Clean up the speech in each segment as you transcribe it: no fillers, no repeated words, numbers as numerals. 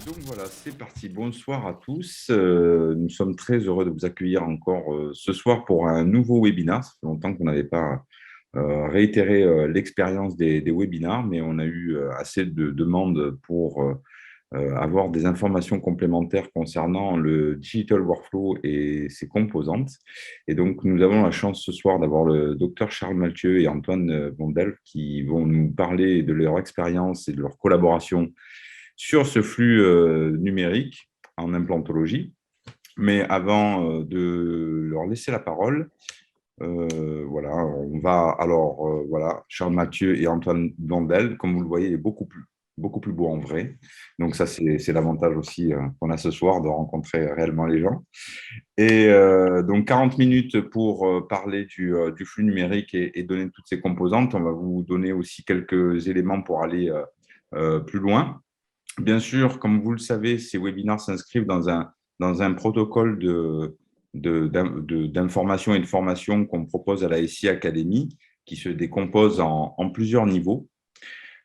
Donc voilà, c'est parti. Bonsoir à tous. Nous sommes très heureux de vous accueillir encore ce soir pour un nouveau webinaire. Ça fait longtemps qu'on n'avait pas réitéré l'expérience des webinaires, mais on a eu assez de demandes pour avoir des informations complémentaires concernant le digital workflow et ses composantes. Et donc, nous avons la chance ce soir d'avoir le docteur Charles Mathieu et Antoine Blondel qui vont nous parler de leur expérience et de leur collaboration sur ce flux numérique en implantologie. Mais avant de leur laisser la parole, voilà, on va alors, voilà, Charles Mathieu et Antoine Blondel, comme vous le voyez, il est beaucoup plus beau en vrai. Donc ça, c'est l'avantage aussi qu'on a ce soir de rencontrer réellement les gens. Et donc 40 minutes pour parler du flux numérique et donner toutes ses composantes. On va vous donner aussi quelques éléments pour aller plus loin. Bien sûr, comme vous le savez, ces webinaires s'inscrivent dans un protocole d'information et de formation qu'on propose à la SI Academy, qui se décompose en plusieurs niveaux.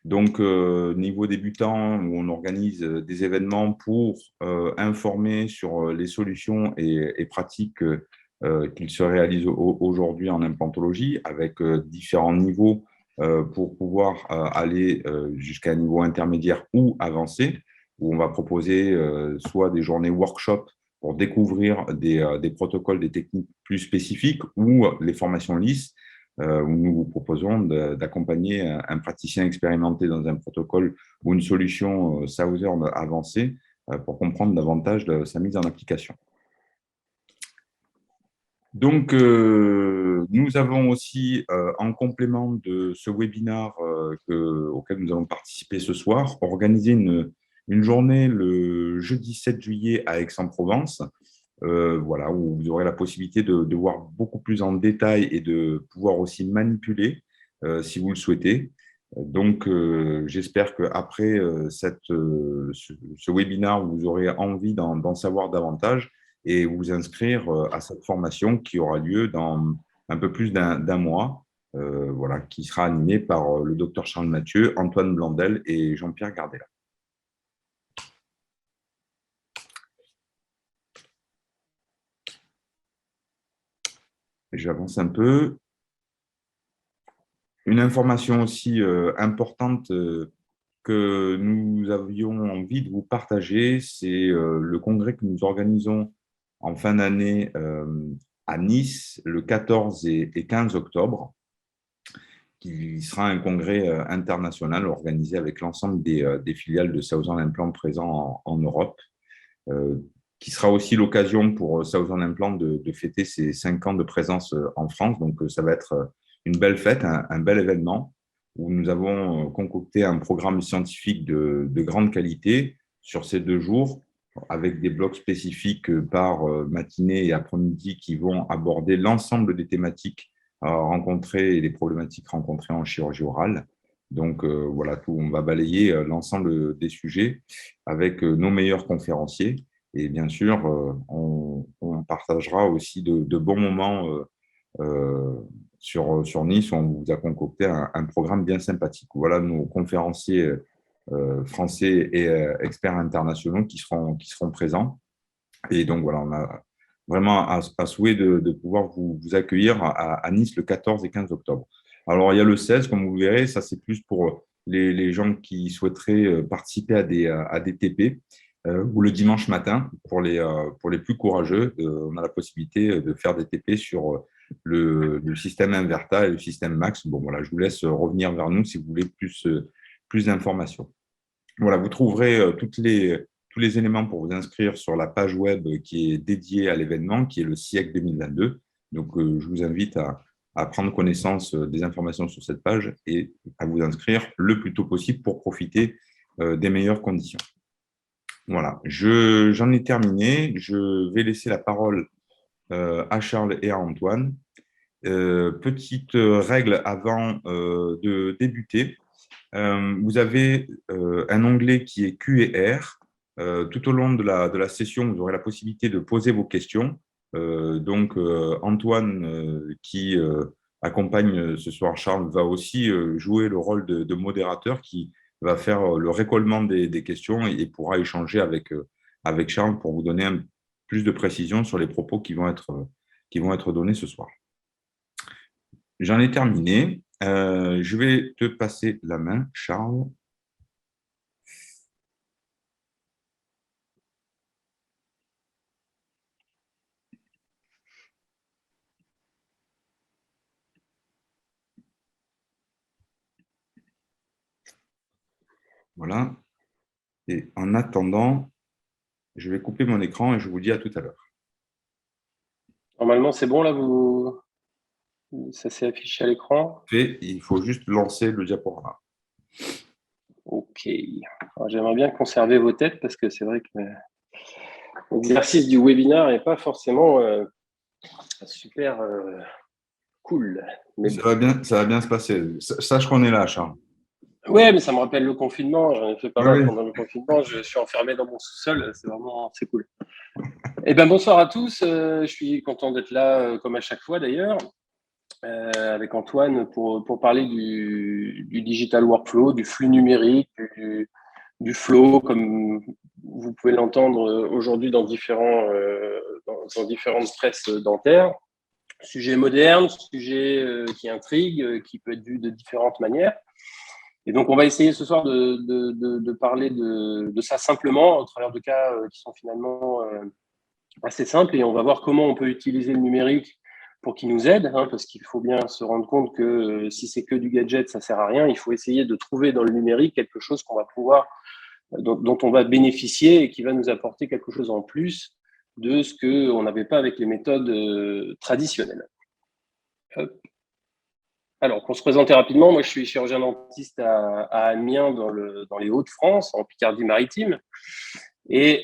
Donc, niveau débutant, où on organise des événements pour informer sur les solutions et pratiques qui se réalisent aujourd'hui en implantologie, avec différents niveaux pour pouvoir aller jusqu'à un niveau intermédiaire ou avancé, où on va proposer soit des journées workshop pour découvrir des protocoles, des techniques plus spécifiques, ou les formations lisses, où nous vous proposons d'accompagner un praticien expérimenté dans un protocole ou une solution Southern avancée pour comprendre davantage sa mise en application. Donc, nous avons aussi, en complément de ce webinaire auquel nous allons participer ce soir, organisé une journée le jeudi 7 juillet à Aix-en-Provence, voilà, où vous aurez la possibilité de voir beaucoup plus en détail et de pouvoir aussi manipuler si vous le souhaitez. Donc, j'espère qu'après ce webinaire, vous aurez envie d'en savoir davantage et vous inscrire à cette formation qui aura lieu dans un peu plus d'un mois, voilà, qui sera animée par le docteur Charles Mathieu, Antoine Blandel et Jean-Pierre Gardella. J'avance un peu. Une information aussi importante que nous avions envie de vous partager, c'est le congrès que nous organisons en fin d'année à Nice le 14 et 15 octobre, qui sera un congrès international organisé avec l'ensemble des filiales de Southern Implant présents en Europe, qui sera aussi l'occasion pour Southern Implant de fêter ses 5 ans de présence en France. Donc, ça va être une belle fête, un bel événement où nous avons concocté un programme scientifique de grande qualité sur ces 2 jours, avec des blocs spécifiques par matinée et après-midi qui vont aborder l'ensemble des thématiques rencontrées et les problématiques rencontrées en chirurgie orale. Donc, voilà, tout, on va balayer l'ensemble des sujets avec nos meilleurs conférenciers. Et bien sûr, on partagera aussi de bons moments sur Nice, où on vous a concocté un programme bien sympathique. Voilà nos conférenciers français et experts internationaux qui seront présents. Et donc, voilà, on a vraiment à souhait de pouvoir vous accueillir à Nice le 14 et 15 octobre. Alors, il y a le 16, comme vous verrez, ça c'est plus pour les gens qui souhaiteraient participer à des TP, ou le dimanche matin, pour les plus courageux, on a la possibilité de faire des TP sur le système Inverta et le système Max. Bon, voilà, je vous laisse revenir vers nous si vous voulez plus d'informations. Voilà, vous trouverez tous les éléments pour vous inscrire sur la page web qui est dédiée à l'événement, qui est le SIEC 2022. Donc, je vous invite à prendre connaissance des informations sur cette page et à vous inscrire le plus tôt possible pour profiter des meilleures conditions. Voilà, j'en ai terminé. Je vais laisser la parole à Charles et à Antoine. Petite règle avant de débuter. Vous avez un onglet qui est Q et R. Tout au long de la session, vous aurez la possibilité de poser vos questions. Donc, Antoine, qui accompagne ce soir Charles, va aussi jouer le rôle de modérateur qui va faire le récollement des questions et pourra échanger avec Charles pour vous donner plus de précision sur les propos qui vont être donnés ce soir. J'en ai terminé. Je vais te passer la main, Charles. Voilà. Et en attendant, je vais couper mon écran et je vous dis à tout à l'heure. Normalement, c'est bon, là, ça s'est affiché à l'écran. Il faut juste lancer le diaporama. OK. J'aimerais bien conserver vos têtes parce que c'est vrai que l'exercice du webinaire n'est pas forcément super cool. Mais ça va bien se passer. Sache qu'on est là, Charles. Ouais, mais ça me rappelle le confinement. J'en ai fait pas mal Oui. pendant le confinement. Je suis enfermé dans mon sous-sol. C'est cool. Eh ben, bonsoir à tous. Je suis content d'être là, comme à chaque fois d'ailleurs, avec Antoine pour parler du digital workflow, du flux numérique, du flow, comme vous pouvez l'entendre aujourd'hui dans différentes presses dentaires. Sujet moderne, sujet qui intrigue, qui peut être vu de différentes manières. Et donc, on va essayer ce soir de parler de ça simplement, au travers de cas qui sont finalement assez simples. Et on va voir comment on peut utiliser le numérique pour qu'il nous aide, parce qu'il faut bien se rendre compte que si c'est que du gadget, ça ne sert à rien. Il faut essayer de trouver dans le numérique quelque chose qu'on va pouvoir, dont on va bénéficier et qui va nous apporter quelque chose en plus de ce qu'on n'avait pas avec les méthodes traditionnelles. Hop. Alors, pour se présenter rapidement, moi je suis chirurgien dentiste à Amiens dans les Hauts-de-France, en Picardie-Maritime. Et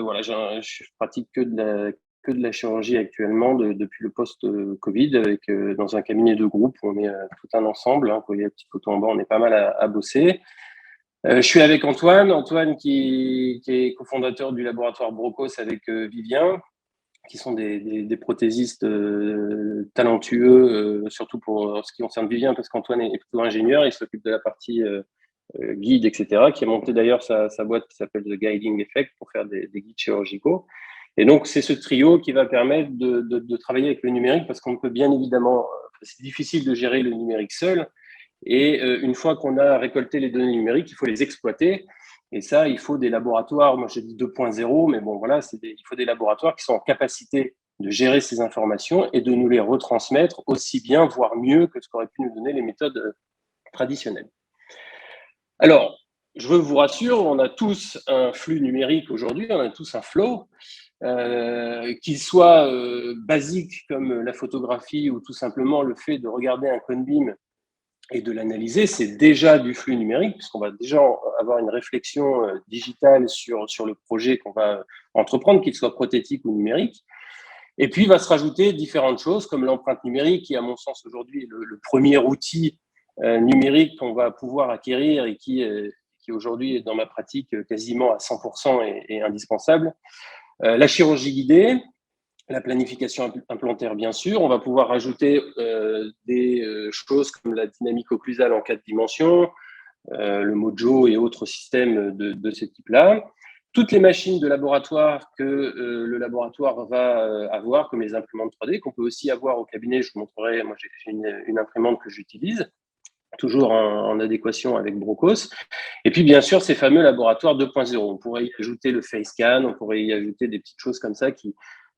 voilà, je pratique que de la chirurgie actuellement depuis le post-Covid, dans un cabinet de groupe où on est tout un ensemble. Vous voyez la petite photo en bas, on est pas mal à bosser. Je suis avec Antoine qui est cofondateur du laboratoire Brocos avec Vivien, qui sont des prothésistes talentueux, surtout pour ce qui concerne Vivien, parce qu'Antoine est plutôt ingénieur, il s'occupe de la partie guide, etc., qui a monté d'ailleurs sa boîte qui s'appelle The Guiding Effect pour faire des guides chirurgicaux. Et donc, c'est ce trio qui va permettre de travailler avec le numérique, parce qu'on peut bien évidemment, c'est difficile de gérer le numérique seul, et une fois qu'on a récolté les données numériques, il faut les exploiter. Et ça, il faut des laboratoires, moi je dis 2.0, mais bon voilà, il faut des laboratoires qui sont en capacité de gérer ces informations et de nous les retransmettre aussi bien, voire mieux que ce qu'auraient pu nous donner les méthodes traditionnelles. Alors, je veux vous rassurer, on a tous un flux numérique aujourd'hui, on a tous un flow, qu'il soit basique comme la photographie ou tout simplement le fait de regarder un Conbeam et de l'analyser, c'est déjà du flux numérique, puisqu'on va déjà avoir une réflexion digitale sur le projet qu'on va entreprendre, qu'il soit prothétique ou numérique. Et puis, il va se rajouter différentes choses, comme l'empreinte numérique, qui, à mon sens, aujourd'hui est le premier outil numérique qu'on va pouvoir acquérir et qui aujourd'hui, dans ma pratique, quasiment à 100% est indispensable. La chirurgie guidée, la planification implantaire, bien sûr. On va pouvoir rajouter des choses comme la dynamique occlusale en 4 dimensions, le Mojo et autres systèmes de ce type-là. Toutes les machines de laboratoire que le laboratoire va avoir, comme les imprimantes 3D, qu'on peut aussi avoir au cabinet. Je vous montrerai, moi j'ai une imprimante que j'utilise, toujours en adéquation avec Brocos. Et puis, bien sûr, ces fameux laboratoires 2.0. On pourrait y ajouter le FaceScan, on pourrait y ajouter des petites choses comme ça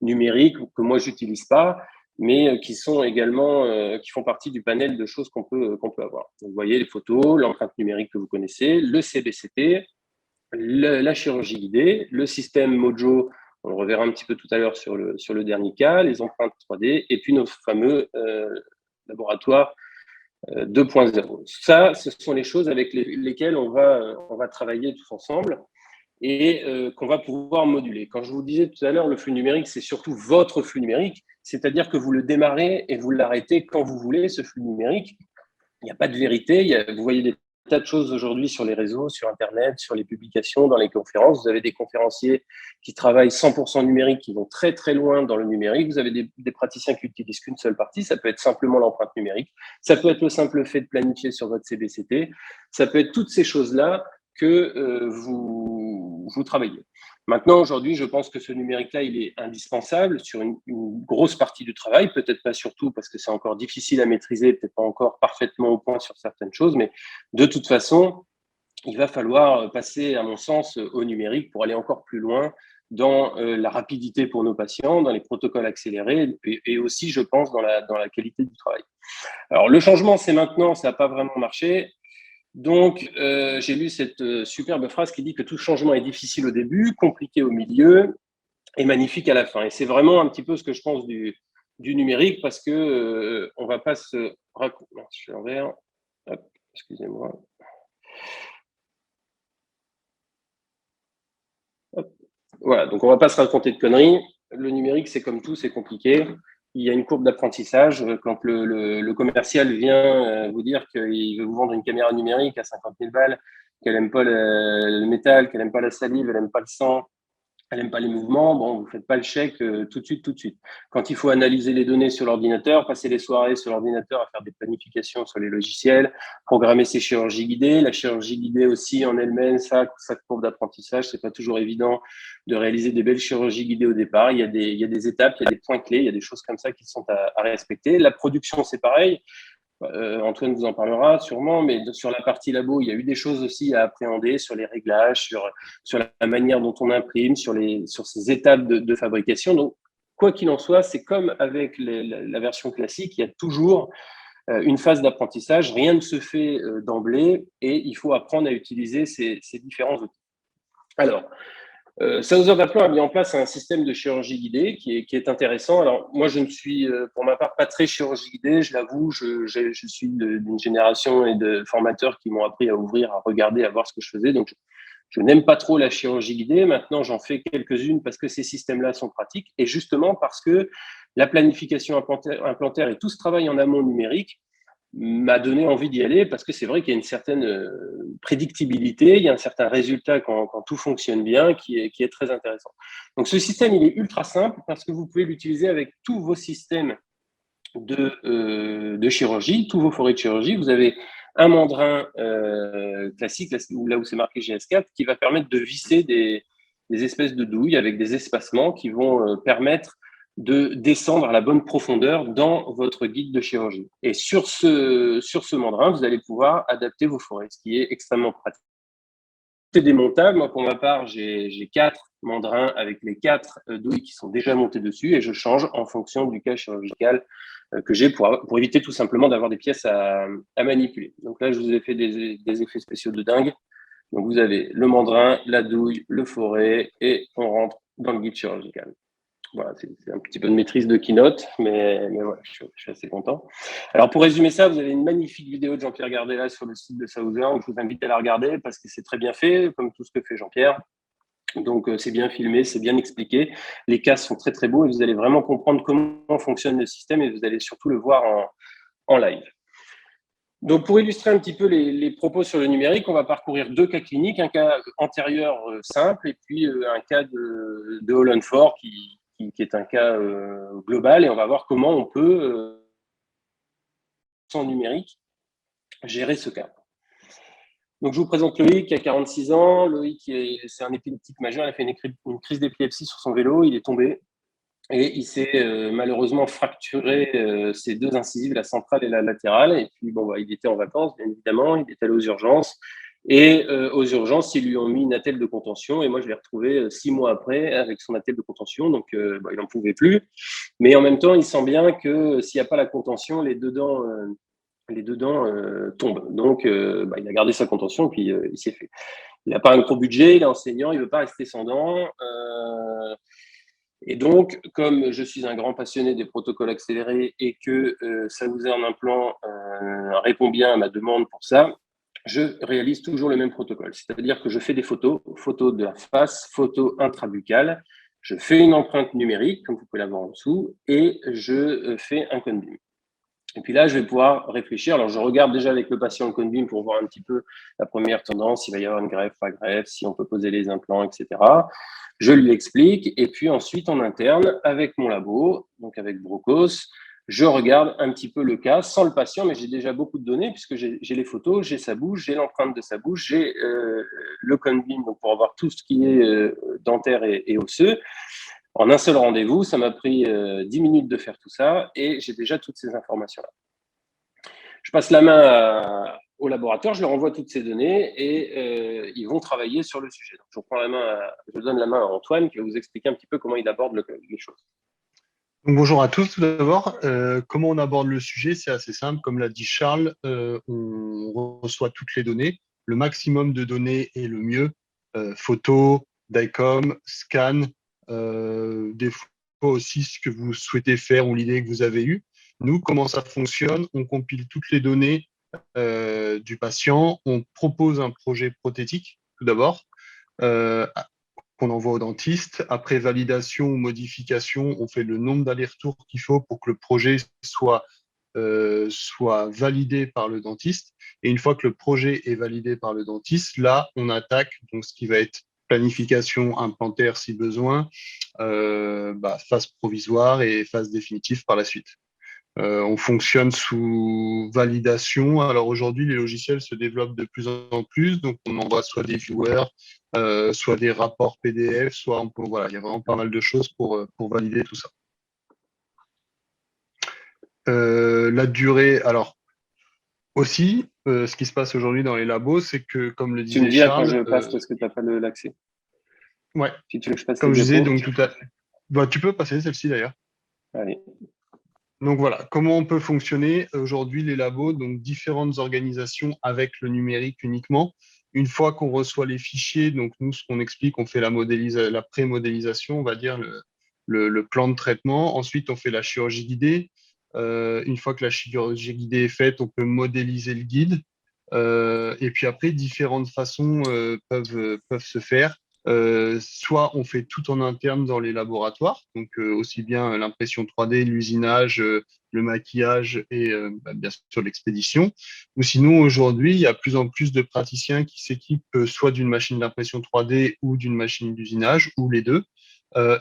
numériques que moi, je n'utilise pas, mais qui sont également, qui font partie du panel de choses qu'on peut avoir. Donc, vous voyez les photos, l'empreinte numérique que vous connaissez, le CBCT, la chirurgie guidée, le système Mojo, on le reverra un petit peu tout à l'heure sur le dernier cas, les empreintes 3D, et puis nos fameux laboratoires 2.0. Ça, ce sont les choses avec lesquelles on va travailler tous ensemble et qu'on va pouvoir moduler. Quand je vous disais tout à l'heure, le flux numérique, c'est surtout votre flux numérique, c'est-à-dire que vous le démarrez et vous l'arrêtez quand vous voulez, ce flux numérique. Il n'y a pas de vérité. Vous voyez des tas de choses aujourd'hui sur les réseaux, sur Internet, sur les publications, dans les conférences. Vous avez des conférenciers qui travaillent 100% numérique, qui vont très, très loin dans le numérique. Vous avez des praticiens qui utilisent qu'une seule partie. Ça peut être simplement l'empreinte numérique. Ça peut être le simple fait de planifier sur votre CBCT. Ça peut être toutes ces choses-là que vous travaillez. Maintenant, aujourd'hui, je pense que ce numérique-là, il est indispensable sur une grosse partie du travail, peut-être pas surtout parce que c'est encore difficile à maîtriser, peut-être pas encore parfaitement au point sur certaines choses, mais de toute façon, il va falloir passer, à mon sens, au numérique pour aller encore plus loin dans la rapidité pour nos patients, dans les protocoles accélérés et aussi, je pense, dans la qualité du travail. Alors, le changement, c'est maintenant, ça n'a pas vraiment marché. Donc, j'ai lu cette superbe phrase qui dit que tout changement est difficile au début, compliqué au milieu et magnifique à la fin. Et c'est vraiment un petit peu ce que je pense du numérique parce que on va pas se raconter. Je suis envers. Hop, excusez-moi. Hop. Voilà, donc on va pas se raconter de conneries. Le numérique, c'est comme tout, c'est compliqué. Il y a une courbe d'apprentissage. Quand le commercial vient vous dire qu'il veut vous vendre une caméra numérique à 50 000 balles, qu'elle n'aime pas le métal, qu'elle n'aime pas la salive, elle n'aime pas le sang, elle n'aime pas les mouvements, bon, vous ne faites pas le chèque tout de suite, tout de suite. Quand il faut analyser les données sur l'ordinateur, passer les soirées sur l'ordinateur à faire des planifications sur les logiciels, programmer ses chirurgies guidées, la chirurgie guidée aussi en elle-même, ça courbe d'apprentissage, c'est pas toujours évident de réaliser des belles chirurgies guidées au départ. Il y a des étapes, il y a des points clés, il y a des choses comme ça qui sont à respecter. La production, c'est pareil. Antoine vous en parlera sûrement, mais sur la partie labo, il y a eu des choses aussi à appréhender sur les réglages, sur la manière dont on imprime, sur ces étapes de fabrication. Donc, quoi qu'il en soit, c'est comme avec la version classique, il y a toujours une phase d'apprentissage. Rien ne se fait d'emblée et il faut apprendre à utiliser ces différents outils. Alors, Sauser Daplan a mis en place un système de chirurgie guidée qui est intéressant. Alors, moi, je ne suis, pour ma part, pas très chirurgie guidée, je l'avoue. Je suis d'une génération et de formateurs qui m'ont appris à ouvrir, à regarder, à voir ce que je faisais. Donc, je n'aime pas trop la chirurgie guidée. Maintenant, j'en fais quelques-unes parce que ces systèmes-là sont pratiques et justement parce que la planification implantaire et tout ce travail en amont numérique m'a donné envie d'y aller parce que c'est vrai qu'il y a une certaine prédictibilité, il y a un certain résultat quand tout fonctionne bien qui est très intéressant. Donc ce système, il est ultra simple parce que vous pouvez l'utiliser avec tous vos systèmes de chirurgie, tous vos forêts de chirurgie. Vous avez un mandrin classique, là où c'est marqué GS4, qui va permettre de visser des espèces de douilles avec des espacements qui vont permettre de descendre à la bonne profondeur dans votre guide de chirurgie. Et sur ce mandrin, vous allez pouvoir adapter vos forêts, ce qui est extrêmement pratique. C'est démontable. Moi, pour ma part, j'ai 4 mandrins avec les 4 douilles qui sont déjà montées dessus et je change en fonction du cas chirurgical que j'ai pour éviter tout simplement d'avoir des pièces à manipuler. Donc là, je vous ai fait des effets spéciaux de dingue. Donc vous avez le mandrin, la douille, le forêt et on rentre dans le guide chirurgical. Voilà, c'est un petit peu de maîtrise de keynote, mais voilà, je suis assez content. Alors, pour résumer ça, vous avez une magnifique vidéo de Jean-Pierre Gardella sur le site de Sauser. Je vous invite à la regarder parce que c'est très bien fait, comme tout ce que fait Jean-Pierre. Donc, c'est bien filmé, c'est bien expliqué. Les cas sont très, très beaux et vous allez vraiment comprendre comment fonctionne le système et vous allez surtout le voir en live. Donc, pour illustrer un petit peu les propos sur le numérique, on va parcourir 2 cas cliniques, un cas antérieur simple et puis un cas de Holland-Ford qui est un cas global et on va voir comment on peut, sans numérique, gérer ce cas. Donc, je vous présente Loïc qui a 46 ans. Loïc, c'est un épileptique majeur. Il a fait une crise d'épilepsie sur son vélo. Il est tombé et il s'est malheureusement fracturé ses 2 incisives, la centrale et la latérale. Et puis, bon, il était en vacances, bien évidemment. Il est allé aux urgences. Et aux urgences, ils lui ont mis une attelle de contention. Et moi, je l'ai retrouvé 6 mois après avec son attelle de contention. Donc, il n'en pouvait plus. Mais en même temps, il sent bien que s'il n'y a pas la contention, les deux dents tombent. Donc, il a gardé sa contention et puis il s'est fait. Il n'a pas un gros budget, il est enseignant, il ne veut pas rester sans dents. Et donc, comme je suis un grand passionné des protocoles accélérés et que Sauser en implant répond bien à ma demande pour ça, je réalise toujours le même protocole. C'est-à-dire que je fais des photos de la face, photos intrabuccales, je fais une empreinte numérique, comme vous pouvez la voir en dessous, et je fais un cone beam. Et puis là, je vais pouvoir réfléchir. Alors, je regarde déjà avec le patient le cone beam pour voir un petit peu la première tendance, s'il va y avoir une greffe, pas greffe, si on peut poser les implants, etc. Je lui explique. Et puis ensuite, en interne, avec mon labo, donc avec Brocos, je regarde un petit peu le cas sans le patient, mais j'ai déjà beaucoup de données puisque j'ai les photos, j'ai sa bouche, j'ai l'empreinte de sa bouche, j'ai le cone beam donc pour avoir tout ce qui est dentaire et osseux. En un seul rendez-vous, ça m'a pris 10 minutes de faire tout ça et j'ai déjà toutes ces informations-là. Je passe la main au laboratoire, je leur envoie toutes ces données et ils vont travailler sur le sujet. Donc, je donne la main à Antoine qui va vous expliquer un petit peu comment il aborde les choses. Donc bonjour à tous tout d'abord. Comment on aborde le sujet? C'est assez simple. Comme l'a dit Charles, on reçoit toutes les données. Le maximum de données est le mieux. Photos, DICOM, scan, des fois aussi ce que vous souhaitez faire ou l'idée que vous avez eue. Nous, comment ça fonctionne? On compile toutes les données du patient. On propose un projet prothétique tout d'abord. Euh, qu'on envoie au dentiste. Après validation ou modification, on fait le nombre d'allers-retours qu'il faut pour que le projet soit validé par le dentiste. Et une fois que le projet est validé par le dentiste, là, on attaque donc ce qui va être planification implantaire si besoin, phase provisoire et phase définitive par la suite. On fonctionne sous validation. Alors aujourd'hui, les logiciels se développent de plus en plus. Donc, on envoie soit des viewers, soit des rapports PDF, soit voilà, il y a vraiment pas mal de choses pour valider tout ça. La durée, alors aussi, ce qui se passe aujourd'hui dans les labos, c'est que, comme le Tu me disait dis là quand Charles, je passe parce que tu n'as pas l'accès. ouais, Si tu veux que je passe les comme je disais, diapos. donc tu peux passer celle-ci d'ailleurs. Allez. Donc voilà, comment on peut fonctionner aujourd'hui les labos, donc différentes organisations avec le numérique uniquement. Une fois qu'on reçoit les fichiers, donc nous, ce qu'on explique, on fait la pré-modélisation, on va dire le plan de traitement. Ensuite, on fait la chirurgie guidée. Une fois que la chirurgie guidée est faite, on peut modéliser le guide. Et puis après, différentes façons peuvent se faire. Soit on fait tout en interne dans les laboratoires, donc aussi bien l'impression 3D, l'usinage, le maquillage et bien sûr l'expédition. Ou sinon, aujourd'hui, il y a plus en plus de praticiens qui s'équipent soit d'une machine d'impression 3D ou d'une machine d'usinage, ou les deux.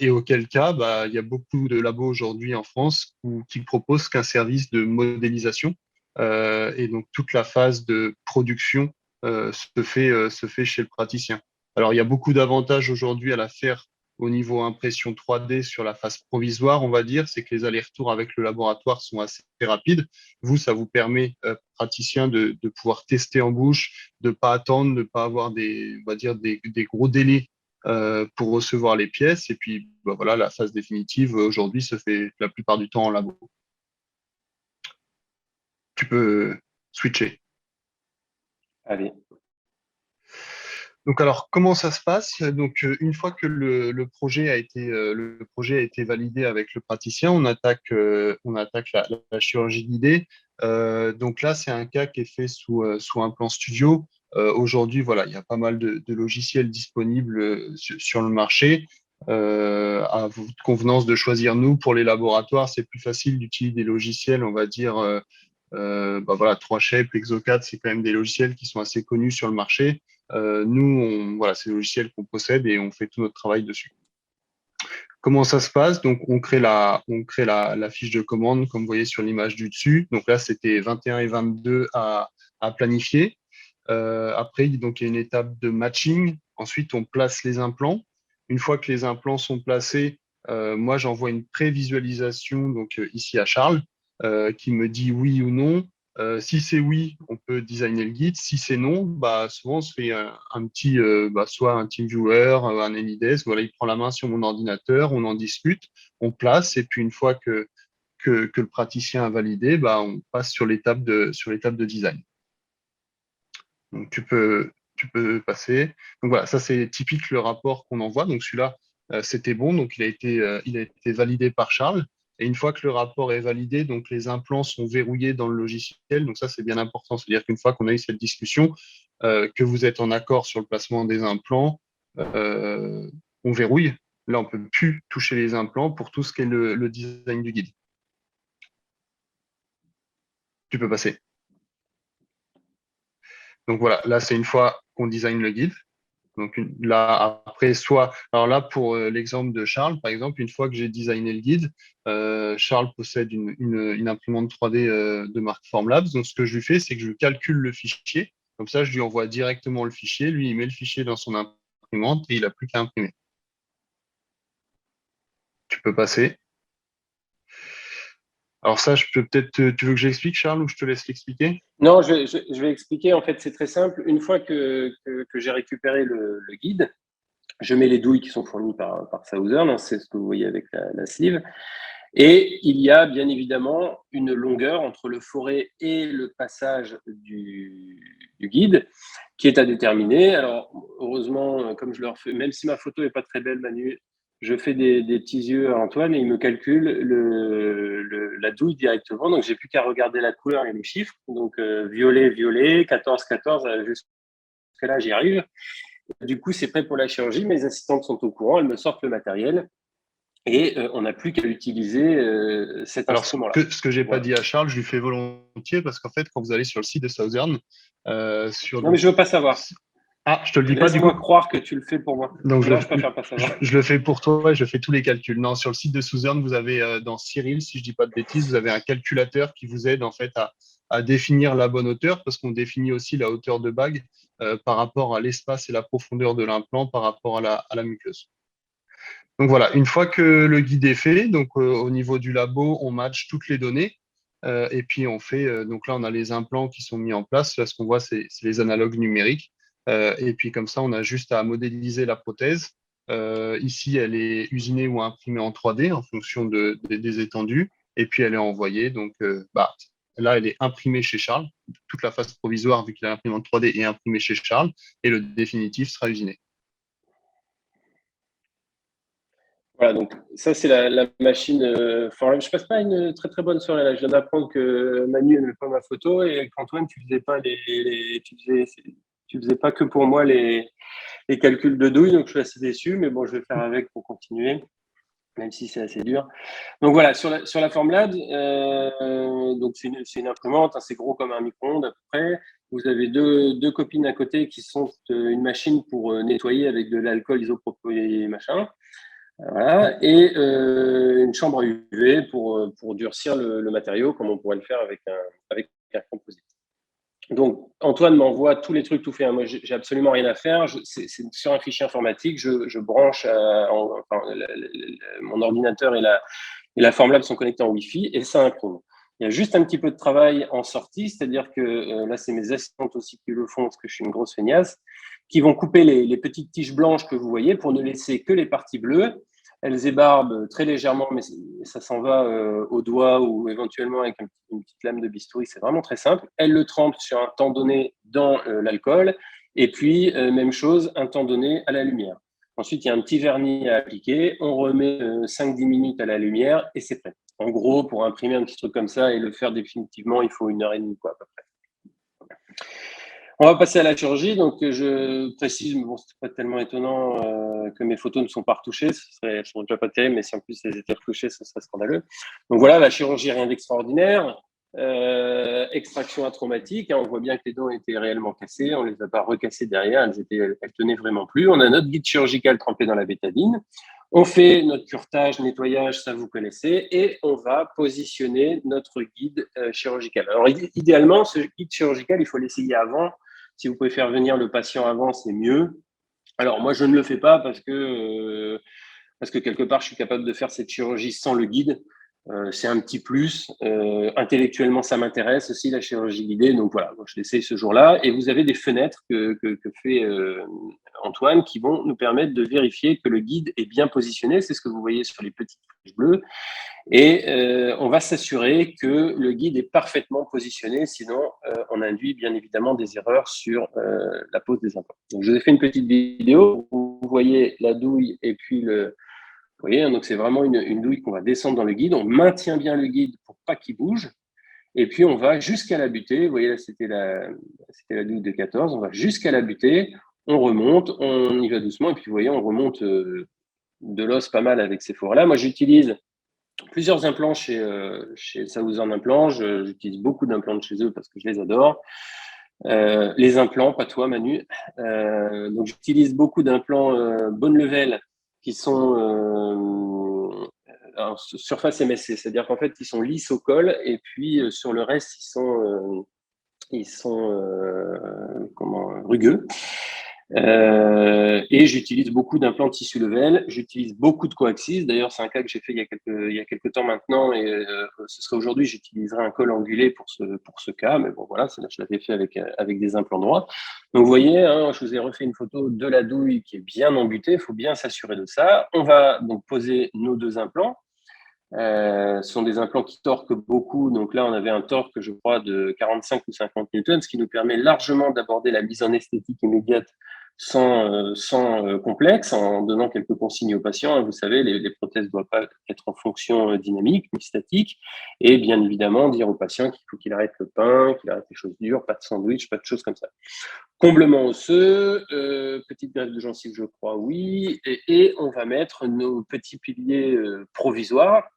Et auquel cas, il y a beaucoup de labos aujourd'hui en France qui proposent qu'un service de modélisation. Et donc, toute la phase de production se fait chez le praticien. Alors, il y a beaucoup d'avantages aujourd'hui à la faire au niveau impression 3D sur la phase provisoire, on va dire, c'est que les allers-retours avec le laboratoire sont assez rapides. Vous, ça vous permet, praticien, de pouvoir tester en bouche, de ne pas attendre, de ne pas avoir on va dire des gros délais pour recevoir les pièces. Et puis, voilà, la phase définitive, aujourd'hui, se fait la plupart du temps en labo. Tu peux switcher. Allez. Donc alors, comment ça se passe? Donc, une fois que le projet a été validé avec le praticien, on attaque la chirurgie guidée. Donc là, c'est un cas qui est fait sous un plan studio. Aujourd'hui, voilà, il y a pas mal de logiciels disponibles sur le marché. À votre convenance de choisir. Nous, pour les laboratoires, c'est plus facile d'utiliser des logiciels, on va dire, voilà, 3Shape, Exocad, c'est quand même des logiciels qui sont assez connus sur le marché. Nous, voilà, c'est des logiciels qu'on possède et on fait tout notre travail dessus. Comment ça se passe? Donc, on crée la fiche de commande, comme vous voyez sur l'image du dessus. Donc là, c'était 21 et 22 à planifier. Après, donc, il y a une étape de matching. Ensuite, on place les implants. Une fois que les implants sont placés, moi, j'envoie une prévisualisation donc, ici à Charles, qui me dit oui ou non. Si c'est oui, on peut designer le guide. Si c'est non, souvent on se fait un petit, soit un TeamViewer, un Anydesk. Voilà, il prend la main sur mon ordinateur, on en discute, on place, et puis une fois que le praticien a validé, on passe sur l'étape de design. Donc tu peux passer. Donc voilà, ça c'est typique le rapport qu'on envoie. Donc celui-là, c'était bon, donc il a été validé par Charles. Et une fois que le rapport est validé, donc les implants sont verrouillés dans le logiciel. Donc ça, c'est bien important. C'est-à-dire qu'une fois qu'on a eu cette discussion, que vous êtes en accord sur le placement des implants, on verrouille. Là, on ne peut plus toucher les implants pour tout ce qui est le design du guide. Tu peux passer. Donc voilà, là, c'est une fois qu'on design le guide. Donc là, après, alors là, pour l'exemple de Charles, par exemple, une fois que j'ai designé le guide, Charles possède une imprimante 3D de marque Formlabs. Donc ce que je lui fais, c'est que je calcule le fichier. Comme ça, je lui envoie directement le fichier. Lui, il met le fichier dans son imprimante et il n'a plus qu'à imprimer. Tu peux passer. Alors ça, je peux peut-être, tu veux que j'explique, Charles, ou je te laisse l'expliquer? Non, je vais expliquer. En fait, c'est très simple. Une fois que j'ai récupéré le guide, je mets les douilles qui sont fournies par Southern, c'est ce que vous voyez avec la sleeve. Et il y a bien évidemment une longueur entre le forêt et le passage du guide qui est à déterminer. Alors, heureusement, comme je leur fais, même si ma photo n'est pas très belle, Manu, je fais des petits yeux à Antoine et il me calcule la douille directement. Donc, j'ai plus qu'à regarder la couleur et les chiffres. Donc, violet, violet, 14, 14, jusqu'à là, j'y arrive. Du coup, c'est prêt pour la chirurgie. Mes assistantes sont au courant, elles me sortent le matériel. Et on n'a plus qu'à utiliser cet instrument-là. Ce que j'ai pas dit à Charles, je lui fais volontiers parce qu'en fait, quand vous allez sur le site de Southern, non, mais je veux pas savoir. Ah, je te le dis pas du coup. Laisse-moi croire que tu le fais pour moi. Donc non, je préfère pas savoir. Je le fais pour toi et je fais tous les calculs. Non, sur le site de Southern, vous avez dans Cyril, si je dis pas de bêtises, vous avez un calculateur qui vous aide en fait à définir la bonne hauteur parce qu'on définit aussi la hauteur de bague par rapport à l'espace et la profondeur de l'implant par rapport à la muqueuse. Donc voilà, une fois que le guide est fait, donc au niveau du labo, on match toutes les données et puis on fait. Donc là, on a les implants qui sont mis en place. Là, ce qu'on voit, c'est les analogues numériques. Et puis comme ça, on a juste à modéliser la prothèse. Ici, elle est usinée ou imprimée en 3D en fonction des étendues. Et puis elle est envoyée. Donc là, elle est imprimée chez Charles. Toute la phase provisoire, vu qu'il a l'imprimante 3D, est imprimée chez Charles. Et le définitif sera usiné. Voilà, donc ça, c'est la machine Formlabs. Je passe pas une très très bonne soirée là. Je viens d'apprendre que Manu n'aimait pas ma photo et qu'Antoine, tu faisais pas tu faisais pas que pour moi les calculs de douille, donc je suis assez déçu, mais bon, je vais faire avec pour continuer, même si c'est assez dur. Donc voilà, sur la Formlabs, donc c'est une imprimante, hein, c'est gros comme un micro-ondes à peu près. Vous avez deux copines à côté qui sont une machine pour nettoyer avec de l'alcool isopropyl machin. Voilà, et une chambre à UV pour durcir le matériau, comme on pourrait le faire avec un composite. Donc, Antoine m'envoie tous les trucs tout faits. Moi, j'ai absolument rien à faire. C'est sur un fichier informatique. Je branche, mon ordinateur et la Formlab sont connectés en Wi-Fi et ça imprime. Il y a juste un petit peu de travail en sortie, c'est-à-dire que là, c'est mes assistantes aussi qui le font parce que je suis une grosse feignasse, qui vont couper les petites tiges blanches que vous voyez pour ne laisser que les parties bleues. Elles ébarbent très légèrement, mais ça s'en va au doigt ou éventuellement avec une petite lame de bistouri. C'est vraiment très simple. Elles le trempent sur un temps donné dans l'alcool. Et puis, même chose, un temps donné à la lumière. Ensuite, il y a un petit vernis à appliquer. On remet 5-10 minutes à la lumière et c'est prêt. En gros, pour imprimer un petit truc comme ça et le faire définitivement, il faut 1h30 quoi, à peu près. On va passer à la chirurgie. Donc, je précise, mais bon, c'est pas tellement étonnant que mes photos ne sont pas retouchées. Elles sont déjà pas terribles, mais si en plus elles étaient retouchées, ce serait scandaleux. Donc voilà, la chirurgie, rien d'extraordinaire. Extraction atraumatique, hein, on voit bien que les dents étaient réellement cassées, on ne les a pas recassées derrière, elles tenaient vraiment plus. On a notre guide chirurgical trempé dans la bétadine. On fait notre curetage, nettoyage, ça vous connaissez, et on va positionner notre guide chirurgical. Alors idéalement, ce guide chirurgical, il faut l'essayer avant. Si vous pouvez faire venir le patient avant, c'est mieux. Alors moi, je ne le fais pas parce que quelque part, je suis capable de faire cette chirurgie sans le guide. C'est un petit plus. Intellectuellement, ça m'intéresse aussi, la chirurgie guidée. Donc voilà, je l'essaye ce jour-là. Et vous avez des fenêtres que fait Antoine qui vont nous permettre de vérifier que le guide est bien positionné. C'est ce que vous voyez sur les petites flèches bleues. Et on va s'assurer que le guide est parfaitement positionné. Sinon, on induit bien évidemment des erreurs sur la pose des implants. Donc, je vous ai fait une petite vidéo où vous voyez la douille et puis vous voyez, donc c'est vraiment une douille qu'on va descendre dans le guide. On maintient bien le guide pour pas qu'il bouge. Et puis, on va jusqu'à la butée. Vous voyez, là, c'était la douille de 14. On va jusqu'à la butée. On remonte, on y va doucement. Et puis, vous voyez, on remonte de l'os pas mal avec ces forêts-là. Moi, j'utilise plusieurs implants chez Southern Implants. J'utilise beaucoup d'implants de chez eux parce que je les adore. Les implants, pas toi Manu. Donc j'utilise beaucoup d'implants Bone-Level qui sont surface MSC, c'est-à-dire qu'en fait ils sont lisses au col et puis sur le reste ils sont rugueux. Et j'utilise beaucoup d'implants tissu level, j'utilise beaucoup de coaxis. D'ailleurs, c'est un cas que j'ai fait il y a quelques temps maintenant, et ce serait aujourd'hui, j'utiliserai un col angulé pour ce cas, mais bon, voilà, je l'avais fait avec des implants droits. Donc, vous voyez, hein, je vous ai refait une photo de la douille qui est bien embutée, il faut bien s'assurer de ça. On va donc poser nos 2 implants. Ce sont des implants qui torquent beaucoup. Donc là, on avait un torque, je crois, de 45 ou 50 newtons, ce qui nous permet largement d'aborder la mise en esthétique immédiate sans complexe, en donnant quelques consignes aux patients. Vous savez, les prothèses ne doivent pas être en fonction dynamique ni statique. Et bien évidemment, dire au patient qu'il faut qu'il arrête le pain, qu'il arrête les choses dures, pas de sandwich, pas de choses comme ça. Comblement osseux, petite greffe de gencive, je crois, oui. Et on va mettre nos petits piliers provisoires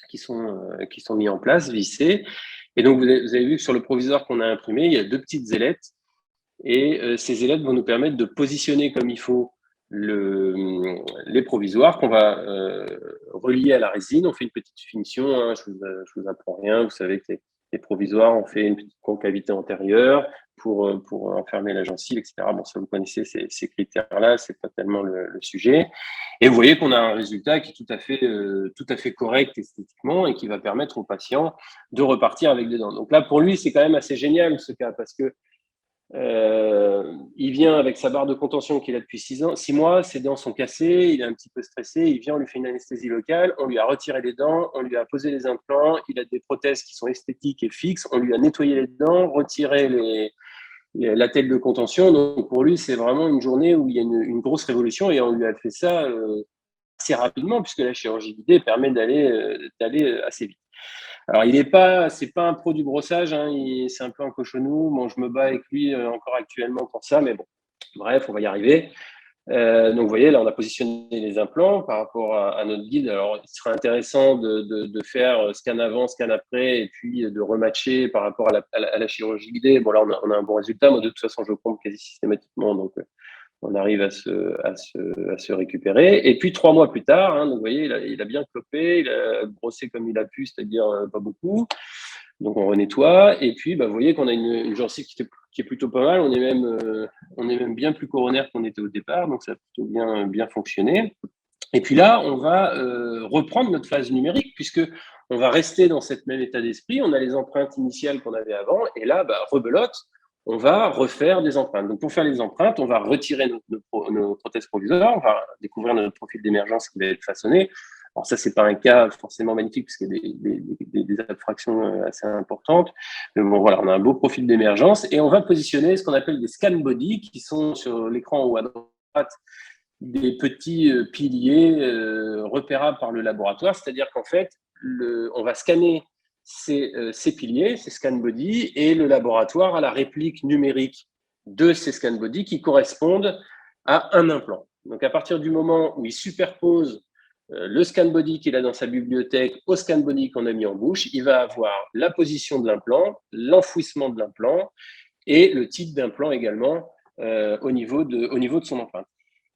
qui sont mis en place, vissés. Et donc, vous avez vu que sur le provisoire qu'on a imprimé, il y a 2 petites ailettes. Et ces ailettes vont nous permettre de positionner comme il faut les provisoires qu'on va relier à la résine. On fait une petite finition, hein, je vous apprends rien. Vous savez que les provisoires, on fait une petite concavité antérieure pour enfermer la gencive, etc. Bon, ça, vous connaissez ces critères-là, c'est pas tellement le sujet. Et vous voyez qu'on a un résultat qui est tout à fait correct esthétiquement et qui va permettre au patient de repartir avec des dents. Donc là, pour lui, c'est quand même assez génial ce cas, parce que il vient avec sa barre de contention qu'il a depuis 6 mois, ses dents sont cassées, il est un petit peu stressé, il vient, on lui fait une anesthésie locale, on lui a retiré les dents, on lui a posé les implants, il a des prothèses qui sont esthétiques et fixes, on lui a nettoyé les dents, retiré la tête de contention. Donc pour lui, c'est vraiment une journée où il y a une grosse révolution, et on lui a fait ça assez rapidement, puisque la chirurgie guidée permet d'aller assez vite. Alors, c'est pas un pro du brossage, hein, c'est un peu un cochonou. Bon, je me bats avec lui encore actuellement pour ça, mais bon, bref, on va y arriver. Donc, vous voyez, là, on a positionné les implants par rapport à notre guide. Alors, il serait intéressant de faire scan avant, scan après, et puis de rematcher par rapport à la chirurgie guidée. Bon, là, on a un bon résultat. Moi, de toute façon, je pompe quasi systématiquement, donc on arrive à se récupérer. Et puis 3 mois plus tard, hein, donc vous voyez, il a bien clopé, il a brossé comme il a pu, c'est-à-dire pas beaucoup. Donc on renettoie. Et puis vous voyez qu'on a une gencive qui est plutôt pas mal. On est même bien plus coronaire qu'on était au départ, donc ça a plutôt bien fonctionné. Et puis là, on va reprendre notre phase numérique, puisque on va rester dans cet même état d'esprit. On a les empreintes initiales qu'on avait avant, et là, rebelote, on va refaire des empreintes. Donc, pour faire les empreintes, on va retirer nos prothèses provisoires, on va découvrir notre profil d'émergence qui va être façonné. Alors ça, c'est pas un cas forcément magnifique, parce qu'il y a des abfractions assez importantes. Mais bon, voilà, on a un beau profil d'émergence, et on va positionner ce qu'on appelle des scan body, qui sont sur l'écran en haut à droite, des petits piliers repérables par le laboratoire, c'est-à-dire qu'en fait, on va scanner ces piliers, ces scan body, et le laboratoire a la réplique numérique de ces scan body qui correspondent à un implant. Donc à partir du moment où il superpose le scan body qu'il a dans sa bibliothèque au scan body qu'on a mis en bouche, il va avoir la position de l'implant, l'enfouissement de l'implant et le type d'implant également au niveau de son empreinte.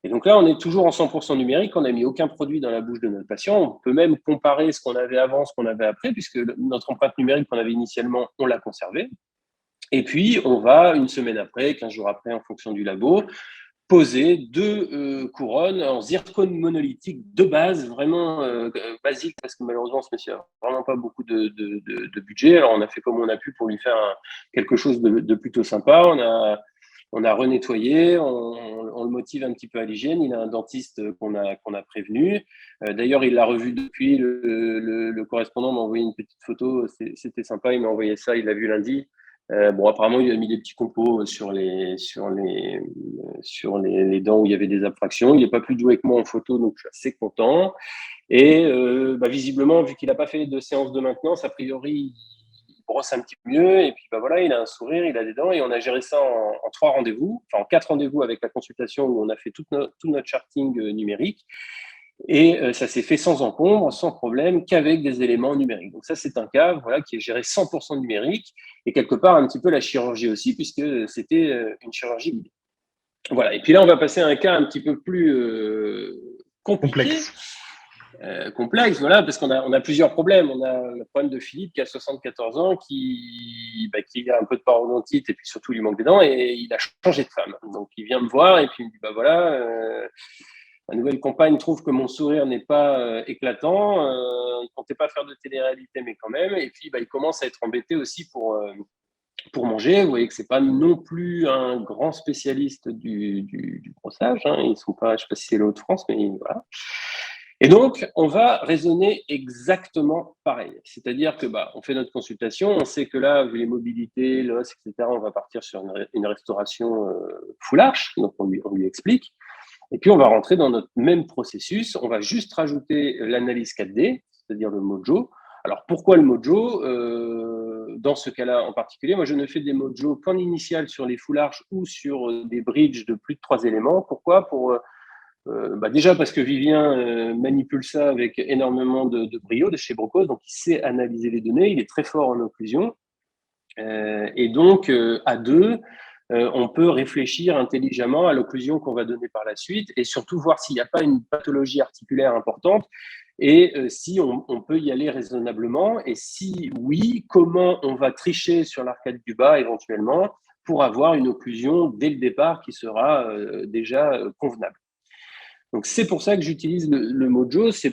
Et donc là, on est toujours en 100% numérique, on n'a mis aucun produit dans la bouche de notre patient. On peut même comparer ce qu'on avait avant, ce qu'on avait après, puisque notre empreinte numérique qu'on avait initialement, on l'a conservée. Et puis, on va, une semaine après, 15 jours après, en fonction du labo, poser 2 couronnes en zircone monolithique de base, vraiment basique, parce que malheureusement, ce monsieur n'a vraiment pas beaucoup de budget. Alors, on a fait comme on a pu pour lui faire quelque chose de plutôt sympa. On a renettoyé, on le motive un petit peu à l'hygiène. Il a un dentiste qu'on a prévenu. D'ailleurs, il l'a revu depuis. Le correspondant m'a envoyé une petite photo. C'était sympa. Il m'a envoyé ça. Il l'a vu lundi. Bon, apparemment, il a mis des petits compos sur les dents où il y avait des abfractions. Il n'est pas plus doué que moi en photo, donc je suis assez content. Et visiblement, vu qu'il n'a pas fait de séance de maintenance, a priori, il brosse un petit peu mieux. Et puis voilà, il a un sourire, il a des dents. Et on a géré ça en 3 rendez-vous, enfin en 4 rendez-vous avec la consultation où on a fait tout notre charting numérique. Et ça s'est fait sans encombre, sans problème, qu'avec des éléments numériques. Donc ça, c'est un cas voilà, qui est géré 100% numérique et quelque part un petit peu la chirurgie aussi, puisque c'était une chirurgie guidée. Voilà. Et puis là, on va passer à un cas un petit peu plus compliqué, complexe, voilà, parce qu'on a plusieurs problèmes. On a le problème de Philippe qui a 74 ans, qui a un peu de parodontite et puis surtout il lui manque des dents et il a changé de femme. Donc il vient me voir et puis il me dit bah voilà, ma nouvelle compagne trouve que mon sourire n'est pas éclatant. Il ne comptait pas faire de télé-réalité, mais quand même. Et puis il commence à être embêté aussi pour manger. Vous voyez que c'est pas non plus un grand spécialiste du brossage. Hein. Ils sont pas, je sais pas si c'est le Hauts-de-France, mais voilà. Et donc, on va raisonner exactement pareil. C'est-à-dire que on fait notre consultation, on sait que là, vu les mobilités, l'os, etc., on va partir sur une restauration full arch, donc on lui explique. Et puis, on va rentrer dans notre même processus, on va juste rajouter l'analyse 4D, c'est-à-dire le Mojo. Alors, pourquoi le Mojo dans ce cas-là en particulier, moi, je ne fais des Mojo qu'en initial sur les full arch ou sur des bridges de plus de 3 éléments. Pourquoi déjà parce que Vivien manipule ça avec énormément de brio de chez Brocos, donc il sait analyser les données, il est très fort en occlusion. Et donc, à deux, on peut réfléchir intelligemment à l'occlusion qu'on va donner par la suite et surtout voir s'il n'y a pas une pathologie articulaire importante et si on peut y aller raisonnablement. Et si oui, comment on va tricher sur l'arcade du bas éventuellement pour avoir une occlusion dès le départ qui sera déjà convenable. Donc c'est pour ça que j'utilise le Mojo. Je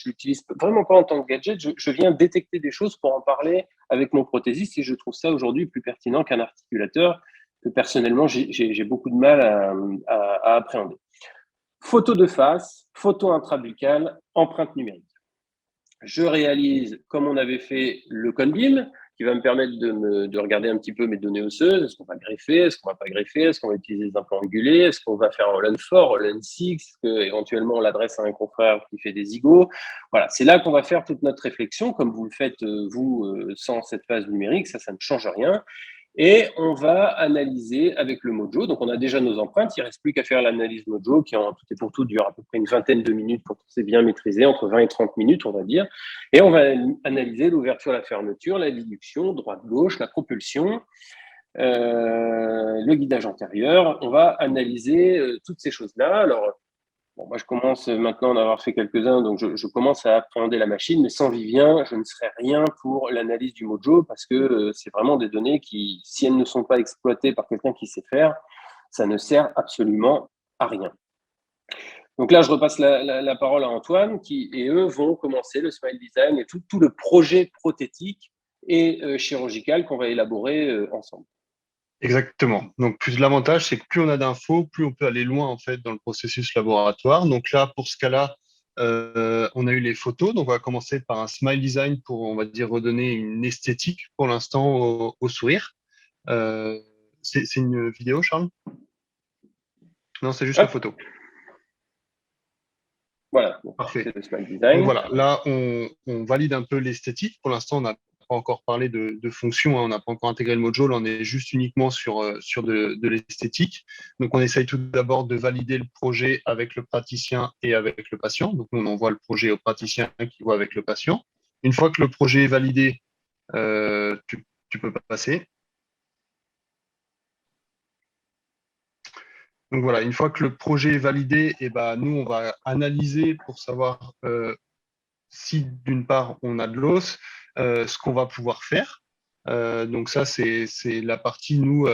l'utilise vraiment pas en tant que gadget. Je viens détecter des choses pour en parler avec mon prothésiste et je trouve ça aujourd'hui plus pertinent qu'un articulateur que personnellement j'ai beaucoup de mal à appréhender. Photo de face, photo intrabuccale, empreinte numérique. Je réalise, comme on avait fait, le Conbeam, qui va me permettre de regarder un petit peu mes données osseuses. Est-ce qu'on va greffer? Est-ce qu'on va pas greffer? Est-ce qu'on va utiliser des implants angulés? Est-ce qu'on va faire un Holland 4, Holland 6? Est-ce qu'éventuellement on l'adresse à un confrère qui fait des zygos? Voilà, c'est là qu'on va faire toute notre réflexion, comme vous le faites, vous, sans cette phase numérique, ça ne change rien. Et on va analyser avec le Mojo. Donc, on a déjà nos empreintes. Il ne reste plus qu'à faire l'analyse Mojo qui, en tout et pour tout, dure à peu près une vingtaine de minutes quand c'est bien maîtrisé, entre 20 et 30 minutes, on va dire. Et on va analyser l'ouverture, la fermeture, la déduction, droite-gauche, la propulsion, le guidage antérieur. On va analyser toutes ces choses-là. Alors, moi, je commence maintenant d'en avoir fait quelques-uns, donc je commence à appréhender la machine, mais sans Vivien, je ne serais rien pour l'analyse du Mojo parce que c'est vraiment des données qui, si elles ne sont pas exploitées par quelqu'un qui sait faire, ça ne sert absolument à rien. Donc là, je repasse la parole à Antoine qui, et eux, vont commencer le Smile Design et tout le projet prothétique et chirurgical qu'on va élaborer ensemble. Exactement. Donc, plus l'avantage, c'est que plus on a d'infos, plus on peut aller loin en fait dans le processus laboratoire. Donc là, pour ce cas-là, on a eu les photos. Donc, on va commencer par un smile design pour, on va dire, redonner une esthétique pour l'instant au sourire. C'est une vidéo, Charles? Non, c'est juste la photo. Voilà. Parfait. C'est le smile design. Donc voilà, là, on valide un peu l'esthétique. Pour l'instant, on n'a pas encore parlé de fonction, hein. On n'a pas encore intégré le Mojo, là on est juste uniquement sur de l'esthétique. Donc on essaye tout d'abord de valider le projet avec le praticien et avec le patient. Donc on envoie le projet au praticien qui voit avec le patient. Une fois que le projet est validé, tu peux passer. Donc voilà, une fois que le projet est validé, et ben, nous on va analyser pour savoir si d'une part on a de l'os, ce qu'on va pouvoir faire. Donc ça, c'est la partie, nous,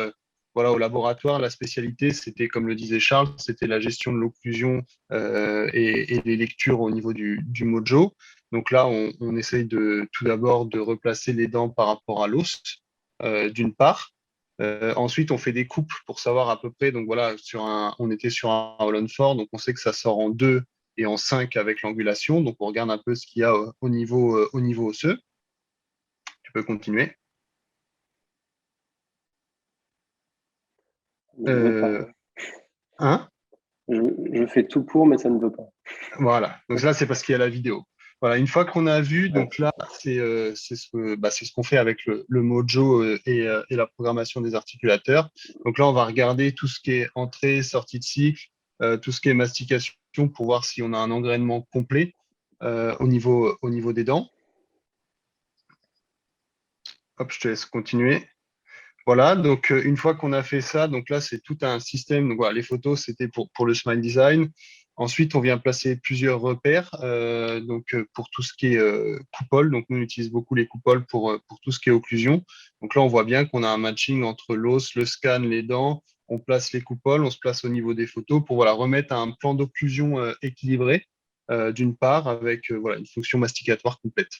voilà, au laboratoire, la spécialité, c'était, comme le disait Charles, c'était la gestion de l'occlusion et les lectures au niveau du Mojo. Donc là, on essaye tout d'abord de replacer les dents par rapport à l'os, d'une part. Ensuite, on fait des coupes pour savoir à peu près. Donc voilà, on était sur un Holland 4, donc on sait que ça sort en 2 et en 5 avec l'angulation. Donc, on regarde un peu ce qu'il y a au niveau osseux. Tu peux continuer. Hein? Je fais tout pour, mais ça ne veut pas. Voilà. Donc là, c'est parce qu'il y a la vidéo. Voilà. Une fois qu'on a vu, donc là, c'est ce qu'on fait avec le Mojo et la programmation des articulateurs. Donc là, on va regarder tout ce qui est entrée, sortie de cycle, tout ce qui est mastication l'échantillon pour voir si on a un engrainement complet au niveau des dents. Hop, je te laisse continuer. Voilà, donc une fois qu'on a fait ça, donc là c'est tout un système. Donc voilà, les photos c'était pour le smile design. Ensuite, on vient placer plusieurs repères. Pour tout ce qui est coupole, donc nous on utilise beaucoup les coupoles pour tout ce qui est occlusion. Donc là, on voit bien qu'on a un matching entre l'os, le scan, les dents. On place les coupoles, on se place au niveau des photos pour voilà, remettre un plan d'occlusion équilibré d'une part avec voilà, une fonction masticatoire complète.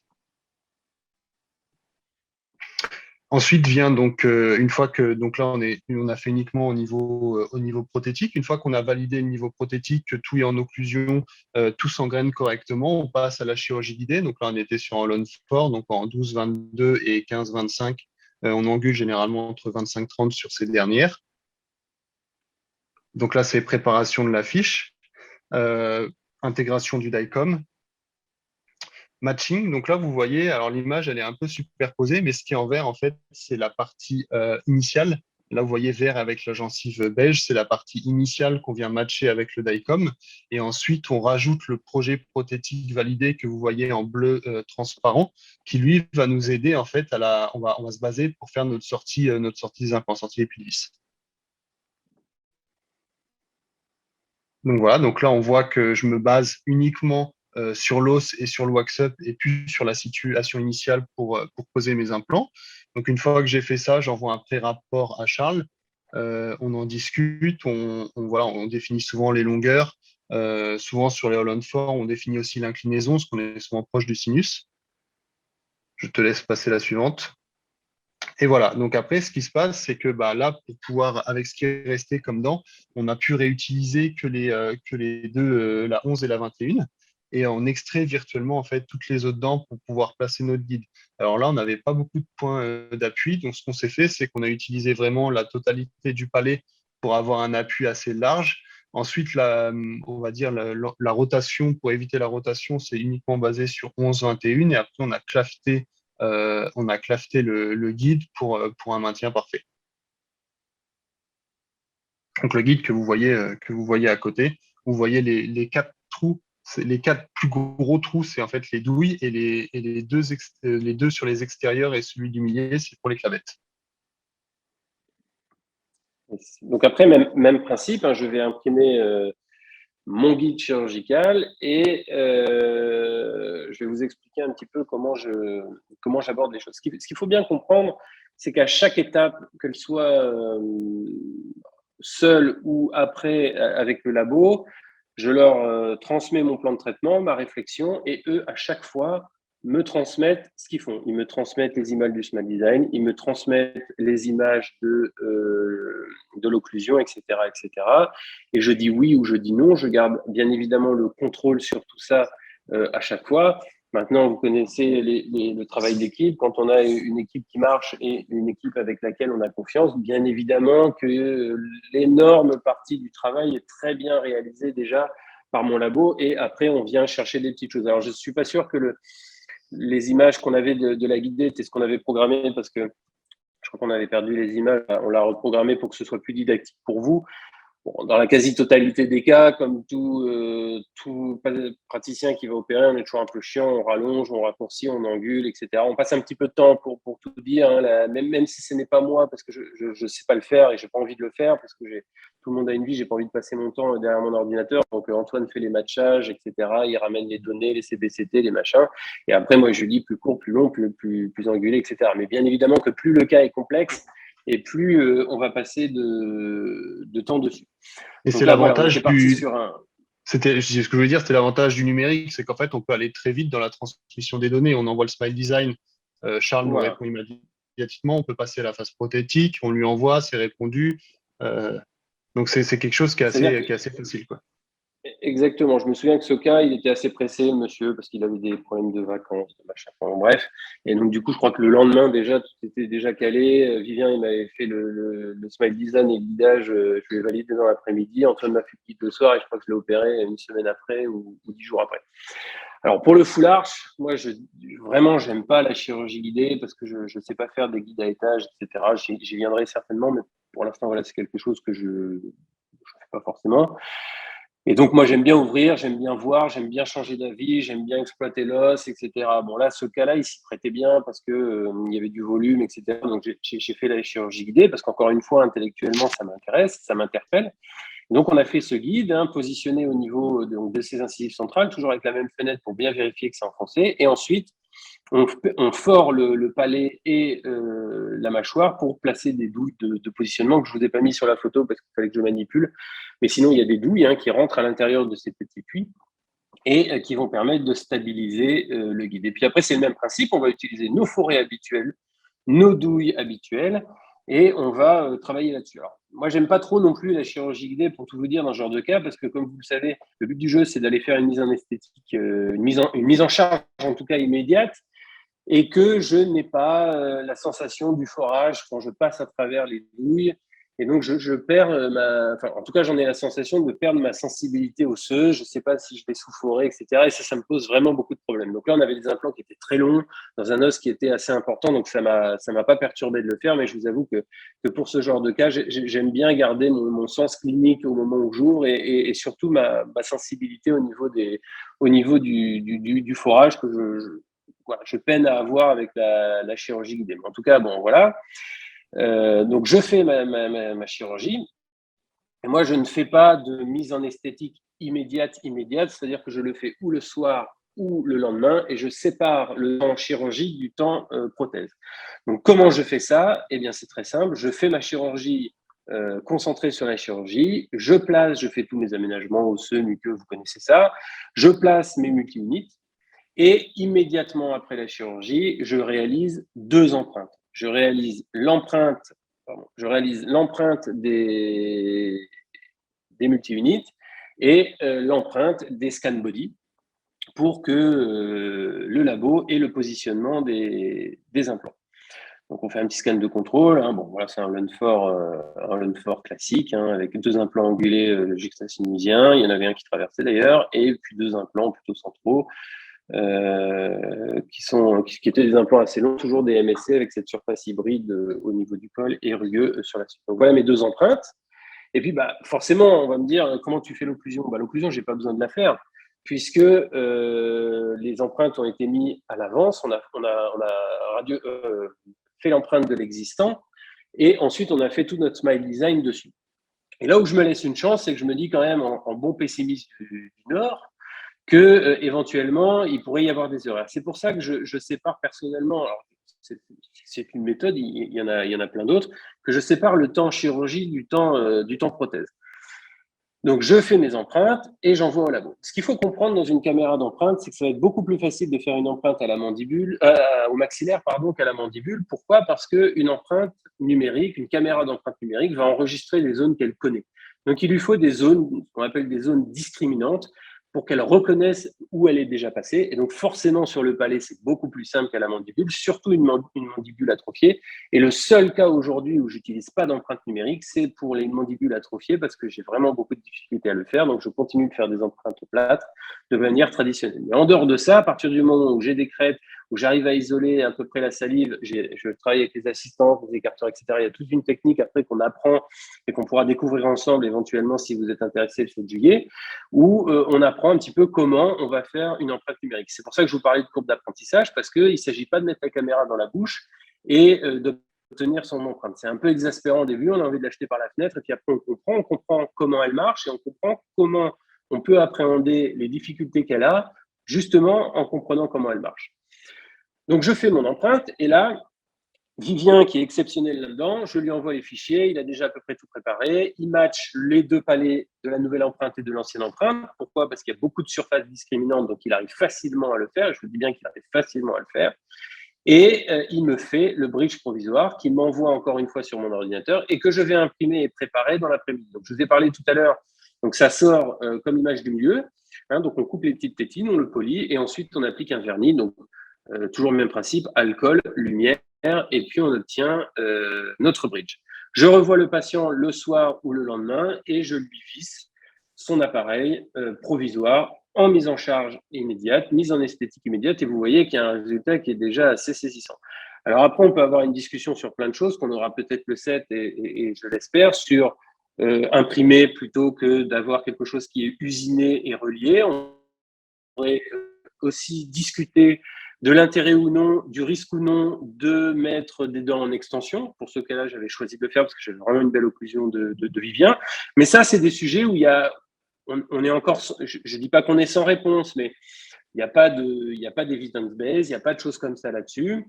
Ensuite vient donc une fois que donc là on a fait uniquement au niveau prothétique. Une fois qu'on a validé le niveau prothétique, que tout est en occlusion, tout s'engraine correctement, on passe à la chirurgie guidée. Donc là on était sur un Lone-Fort, donc en 12-22 et 15-25, on angule généralement entre 25-30 sur ces dernières. Donc là c'est préparation de la fiche, intégration du DICOM. Matching, donc là vous voyez, alors l'image elle est un peu superposée, mais ce qui est en vert en fait c'est la partie initiale. Là vous voyez vert avec la gencive beige, c'est la partie initiale qu'on vient matcher avec le DICOM. Et ensuite on rajoute le projet prothétique validé que vous voyez en bleu transparent, qui lui va nous aider en fait on va se baser pour faire notre sortie des implants, sortie des piliers. Donc voilà, donc là on voit que je me base uniquement sur l'os et sur le wax-up et puis sur la situation initiale pour poser mes implants. Donc une fois que j'ai fait ça, j'envoie un pré-rapport à Charles. On en discute, voilà, on définit souvent les longueurs. Souvent sur les Holland-Fort, on définit aussi l'inclinaison, parce qu'on est souvent proche du sinus. Je te laisse passer la suivante. Et voilà, donc après, ce qui se passe, c'est que bah, là, pour pouvoir, avec ce qui est resté comme dents, on a pu réutiliser que les deux, la 11 et la 21, et on extrait virtuellement en fait toutes les autres dents pour pouvoir placer notre guide. Alors là, on n'avait pas beaucoup de points d'appui, donc ce qu'on s'est fait, c'est qu'on a utilisé vraiment la totalité du palais pour avoir un appui assez large. Ensuite, on va dire la rotation, pour éviter la rotation, c'est uniquement basé sur 11-21, et après, on a clafeté le guide pour un maintien parfait. Donc le guide que vous voyez à côté, vous voyez les quatre trous, les quatre plus gros trous, c'est en fait les douilles, et les deux sur les extérieurs et celui du milieu, c'est pour les clavettes. Donc après, même principe, hein, je vais imprimer mon guide chirurgical et je vais vous expliquer un petit peu comment j'aborde les choses. Ce qu'il faut bien comprendre, c'est qu'à chaque étape, qu'elle soit seule ou après avec le labo, je leur transmets mon plan de traitement, ma réflexion, et eux, à chaque fois, me transmettent ce qu'ils font. Ils me transmettent les images du Smile Design, ils me transmettent les images de l'occlusion, etc., etc. Et je dis oui ou je dis non. Je garde bien évidemment le contrôle sur tout ça à chaque fois. Maintenant, vous connaissez le travail d'équipe. Quand on a une équipe qui marche et une équipe avec laquelle on a confiance, bien évidemment que l'énorme partie du travail est très bien réalisée déjà par mon labo. Et après, on vient chercher des petites choses. Alors, je ne suis pas sûr que les images qu'on avait de la guidée étaient ce qu'on avait programmé, parce que je crois qu'on avait perdu les images. On l'a reprogrammé pour que ce soit plus didactique pour vous. Bon, dans la quasi-totalité des cas, comme tout praticien qui va opérer, on est toujours un peu chiant, on rallonge, on raccourcit, on angule, etc. On passe un petit peu de temps pour tout dire, hein, même si ce n'est pas moi, parce que je ne sais pas le faire et je n'ai pas envie de le faire, parce que tout le monde a une vie, je n'ai pas envie de passer mon temps derrière mon ordinateur. Donc Antoine fait les matchages, etc. Il ramène les données, les CBCT, les machins. Et après, moi, je dis plus court, plus long, plus angulé, etc. Mais bien évidemment que plus le cas est complexe, et plus on va passer de temps dessus. Et c'est l'avantage ce que je veux dire, c'était l'avantage du numérique, c'est qu'en fait, on peut aller très vite dans la transmission des données. On envoie le Smile Design, Charles nous répond immédiatement, on peut passer à la phase prothétique, on lui envoie, c'est répondu. Donc c'est quelque chose qui est assez facile, quoi. Exactement. Je me souviens que ce cas, il était assez pressé, monsieur, parce qu'il avait des problèmes de vacances, de machin. Enfin, bref. Et donc, du coup, je crois que le lendemain, déjà, tout était déjà calé. Vivien, il m'avait fait le smile design et le guidage. Je l'ai validé dans l'après-midi. Antoine m'a fait le guide le soir et je crois que je l'ai opéré une semaine après ou 10 jours après. Alors, pour le full arch, moi, vraiment, j'aime pas la chirurgie guidée parce que je ne sais pas faire des guides à étage, etc. J'y viendrai certainement, mais pour l'instant, voilà, c'est quelque chose que je ne fais pas forcément. Et donc, moi, j'aime bien ouvrir, j'aime bien voir, j'aime bien changer d'avis, j'aime bien exploiter l'os, etc. Bon, là, ce cas-là, il s'y prêtait bien parce que il y avait du volume, etc. Donc, j'ai fait la chirurgie guidée parce qu'encore une fois, intellectuellement, ça m'intéresse, ça m'interpelle. Donc, on a fait ce guide, positionné au niveau de ces incisives centrales, toujours avec la même fenêtre pour bien vérifier que c'est enfoncé. Et ensuite, on fore le palais et la mâchoire pour placer des douilles de positionnement que je ne vous ai pas mis sur la photo parce qu'il fallait que je manipule. Mais sinon, il y a des douilles qui rentrent à l'intérieur de ces petits puits et qui vont permettre de stabiliser le guide. Et puis après, c'est le même principe. On va utiliser nos forêts habituelles, nos douilles habituelles, et on va travailler là-dessus. Alors, moi, j'aime pas trop non plus la chirurgie guidée, pour tout vous dire, dans ce genre de cas, parce que comme vous le savez, le but du jeu, c'est d'aller faire une mise en esthétique, une mise en charge, en tout cas immédiate, et que je n'ai pas la sensation du forage quand je passe à travers les douilles. Et donc, je perds en tout cas, j'en ai la sensation de perdre ma sensibilité osseuse. Je ne sais pas si je vais sous-forer, etc. Et ça me pose vraiment beaucoup de problèmes. Donc là, on avait des implants qui étaient très longs, dans un os qui était assez important. Donc, ça m'a pas perturbé de le faire. Mais je vous avoue que pour ce genre de cas, j'aime bien garder mon sens clinique au moment où j'ouvre et surtout ma sensibilité au niveau du forage que voilà, je peine à avoir avec la chirurgie guidée. Mais en tout cas, bon, voilà. Donc, je fais ma chirurgie. Et moi, je ne fais pas de mise en esthétique immédiate, c'est-à-dire que je le fais ou le soir ou le lendemain et je sépare le temps chirurgie du temps prothèse. Donc, comment je fais ça? Eh bien, c'est très simple. Je fais ma chirurgie concentrée sur la chirurgie. Je fais tous mes aménagements osseux, muqueux, vous connaissez ça. Je place mes multi-unités. Et immédiatement après la chirurgie, je réalise 2 empreintes. Je réalise l'empreinte des multi-unités et l'empreinte des scan body pour que le labo ait le positionnement des implants. Donc, on fait un petit scan de contrôle. Bon, voilà, c'est un Lund-4 classique avec 2 implants angulés juxtasinusien. Il y en avait un qui traversait d'ailleurs, et puis 2 implants plutôt centraux. Qui étaient des implants assez longs, toujours des MSC avec cette surface hybride au niveau du col et rugueux sur la suite. Donc voilà mes 2 empreintes. Et puis forcément, on va me dire comment tu fais l'occlusion. L'occlusion, j'ai pas besoin de la faire puisque les empreintes ont été mises à l'avance. On a fait l'empreinte de l'existant et ensuite on a fait tout notre smile design dessus. Et là où je me laisse une chance, c'est que je me dis quand même en bon pessimiste du Nord que éventuellement il pourrait y avoir des erreurs. C'est pour ça que je sépare personnellement. Alors, c'est une méthode, il y en a plein d'autres, que je sépare le temps chirurgie du temps prothèse. Donc, je fais mes empreintes et j'envoie au labo. Ce qu'il faut comprendre dans une caméra d'empreinte, c'est que ça va être beaucoup plus facile de faire une empreinte à la mandibule, au maxillaire, qu'à la mandibule. Pourquoi? Parce qu'une empreinte numérique, une caméra d'empreinte numérique va enregistrer les zones qu'elle connaît. Donc, il lui faut des zones, qu'on appelle des zones discriminantes, pour qu'elle reconnaisse où elle est déjà passée. Et donc, forcément, sur le palais, c'est beaucoup plus simple qu'à la mandibule, surtout une mandibule atrophiée. Et le seul cas aujourd'hui où j'utilise pas d'empreinte numérique, c'est pour les mandibules atrophiées parce que j'ai vraiment beaucoup de difficultés à le faire. Donc, je continue de faire des empreintes plates de manière traditionnelle. Mais en dehors de ça, à partir du moment où j'ai des crêpes, où j'arrive à isoler à peu près la salive, je travaille avec les assistants, les écarteurs, etc. Il y a toute une technique après qu'on apprend et qu'on pourra découvrir ensemble éventuellement si vous êtes intéressé le 7 juillet, où on apprend un petit peu comment on va faire une empreinte numérique. C'est pour ça que je vous parlais de courbe d'apprentissage, parce qu'il ne s'agit pas de mettre la caméra dans la bouche et d'obtenir son empreinte. C'est un peu exaspérant au début, on a envie de l'acheter par la fenêtre, et puis après on comprend comment elle marche et on comprend comment on peut appréhender les difficultés qu'elle a, justement en comprenant comment elle marche. Donc, je fais mon empreinte et là, Vivien, qui est exceptionnel là-dedans, je lui envoie les fichiers, il a déjà à peu près tout préparé, il match les 2 palais de la nouvelle empreinte et de l'ancienne empreinte. Pourquoi? Parce qu'il y a beaucoup de surfaces discriminantes, donc il arrive facilement à le faire, je vous dis bien qu'il arrive facilement à le faire. Et il me fait le bridge provisoire qu'il m'envoie encore une fois sur mon ordinateur et que je vais imprimer et préparer dans l'après-midi. Donc, je vous ai parlé tout à l'heure, donc ça sort comme image du milieu. Donc, on coupe les petites tétines, on le polit et ensuite on applique un vernis. Donc, toujours le même principe, alcool, lumière, et puis on obtient notre bridge. Je revois le patient le soir ou le lendemain et je lui visse son appareil provisoire en mise en charge immédiate, mise en esthétique immédiate, et vous voyez qu'il y a un résultat qui est déjà assez saisissant. Alors après, on peut avoir une discussion sur plein de choses, qu'on aura peut-être le 7 et je l'espère, sur imprimé plutôt que d'avoir quelque chose qui est usiné et relié. On pourrait aussi discuter de l'intérêt ou non, du risque ou non de mettre des dents en extension. Pour ce cas-là, j'avais choisi de le faire parce que j'avais vraiment une belle occlusion de Vivien. Mais ça, c'est des sujets où on est encore, je ne dis pas qu'on est sans réponse, mais il n'y a pas d'évidence-base, il n'y a pas de choses comme ça là-dessus.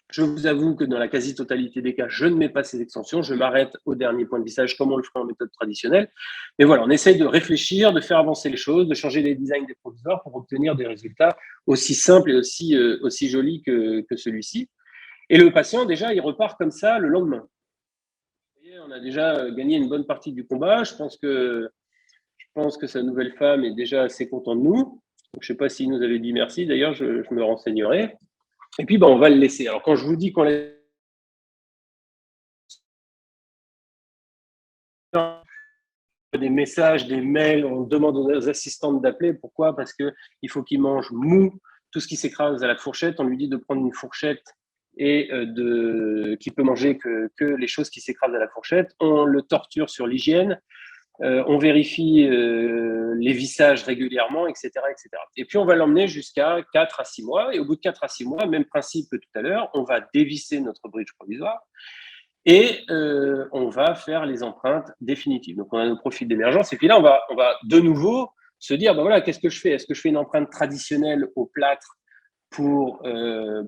Je vous avoue que dans la quasi-totalité des cas, je ne mets pas ces extensions. Je m'arrête au dernier point de vissage comme on le ferait en méthode traditionnelle. Mais voilà, on essaye de réfléchir, de faire avancer les choses, de changer les designs des provisoires pour obtenir des résultats aussi simples et aussi jolis que celui-ci. Et le patient, déjà, il repart comme ça le lendemain. On a déjà gagné une bonne partie du combat. Je pense que sa nouvelle femme est déjà assez contente de nous. Donc, je ne sais pas s'il nous avait dit merci. D'ailleurs, je me renseignerai. Et puis, on va le laisser. Alors, quand je vous dis qu'on laisse des messages, des mails, on demande aux assistantes d'appeler. Pourquoi? Parce qu'il faut qu'il mange mou, tout ce qui s'écrase à la fourchette. On lui dit de prendre une fourchette et qui peut manger que les choses qui s'écrasent à la fourchette. On le torture sur l'hygiène. On vérifie les vissages régulièrement, etc., etc. Et puis, on va l'emmener jusqu'à 4 à 6 mois. Et au bout de 4 à 6 mois, même principe que tout à l'heure, on va dévisser notre bridge provisoire et on va faire les empreintes définitives. Donc, on a nos profils d'émergence. Et puis là, on va de nouveau se dire, voilà, qu'est-ce que je fais? Est-ce que je fais une empreinte traditionnelle au plâtre pour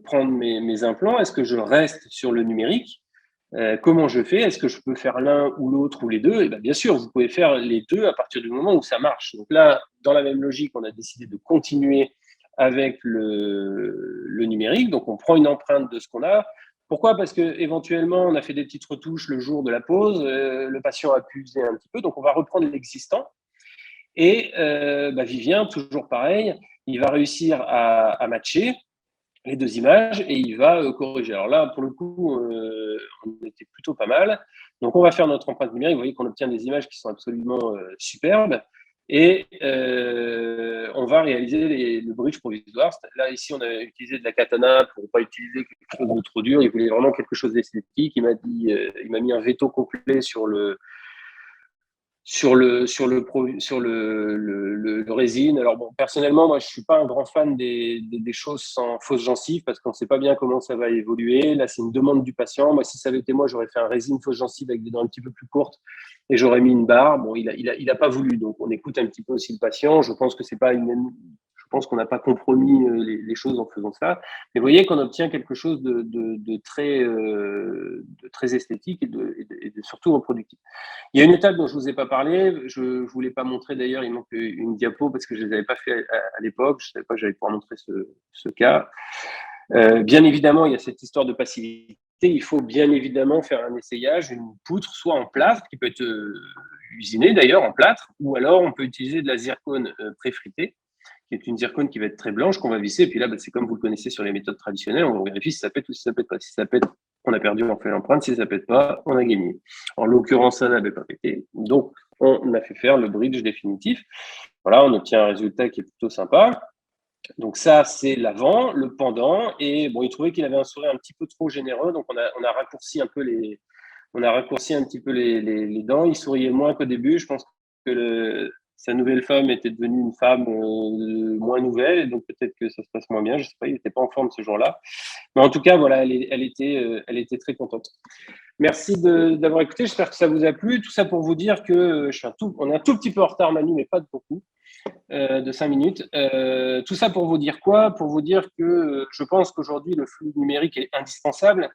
prendre mes implants? Est-ce que je reste sur le numérique? Comment je fais? Est-ce que je peux faire l'un ou l'autre ou les deux? Et bien sûr, vous pouvez faire les deux à partir du moment où ça marche. Donc là, dans la même logique, on a décidé de continuer avec le numérique. Donc, on prend une empreinte de ce qu'on a. Pourquoi? Parce qu'éventuellement, on a fait des petites retouches le jour de la pause. Le patient a pu user un petit peu. Donc, on va reprendre l'existant. Et Vivien, toujours pareil, il va réussir à matcher les deux images et il va corriger. Alors là, pour le coup, on était plutôt pas mal. Donc, on va faire notre empreinte numérique. Vous voyez qu'on obtient des images qui sont absolument superbes. Et on va réaliser le bridge provisoire. Là, ici, on a utilisé de la katana pour ne pas utiliser quelque chose de trop dur. Il voulait vraiment quelque chose d'esthétique. Il m'a mis un veto complet sur le résine. Alors bon, personnellement, moi, je suis pas un grand fan des choses sans fausse gencive parce qu'on sait pas bien comment ça va évoluer. Là, c'est une demande du patient. Moi, si ça avait été moi, j'aurais fait un résine fausse gencive avec des dents un petit peu plus courtes et j'aurais mis une barre. Bon, il a pas voulu, donc on écoute un petit peu aussi le patient. Je pense que c'est pas je pense qu'on n'a pas compromis les choses en faisant ça. Mais vous voyez qu'on obtient quelque chose de très esthétique et de surtout reproductif. Il y a une étape dont je ne vous ai pas parlé. Je ne voulais pas montrer d'ailleurs, il manque une diapo parce que je ne les avais pas fait à l'époque. Je ne savais pas que j'allais pouvoir montrer ce cas. Bien évidemment, il y a cette histoire de passivité. Il faut bien évidemment faire un essayage, une poutre, soit en plâtre, qui peut être usinée d'ailleurs en plâtre, ou alors on peut utiliser de la zircone préfritée, qui est une zircone qui va être très blanche, qu'on va visser. Et puis là, c'est comme vous le connaissez sur les méthodes traditionnelles, on vérifie si ça pète ou si ça pète pas. Si ça pète, on a perdu, on fait l'empreinte. Si ça pète pas, on a gagné. En l'occurrence, ça n'avait pas pété. Donc, on a fait faire le bridge définitif. Voilà, on obtient un résultat qui est plutôt sympa. Donc ça, c'est l'avant, le pendant. Et bon, il trouvait qu'il avait un sourire un petit peu trop généreux, donc on a raccourci un peu les dents. Il souriait moins qu'au début. Je pense que sa nouvelle femme était devenue une femme moins nouvelle, et donc peut-être que ça se passe moins bien. Je sais pas, il n'était pas en forme ce jour-là. Mais en tout cas, voilà, elle était très contente. Merci d'avoir écouté. J'espère que ça vous a plu. Tout ça pour vous dire que on est un tout petit peu en retard, Manu, mais pas de beaucoup. De 5 minutes. Tout ça pour vous dire quoi? Pour vous dire que je pense qu'aujourd'hui, le flux numérique est indispensable.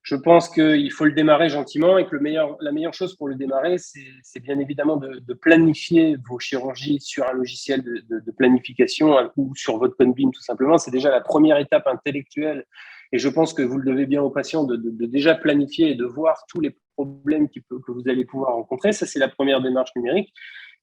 Je pense qu'il faut le démarrer gentiment et que la meilleure chose pour le démarrer, c'est bien évidemment de planifier vos chirurgies sur un logiciel de planification ou sur votre Conbeam tout simplement. C'est déjà la première étape intellectuelle et je pense que vous le devez bien aux patients de déjà planifier et de voir tous les problèmes que vous allez pouvoir rencontrer. Ça, c'est la première démarche numérique.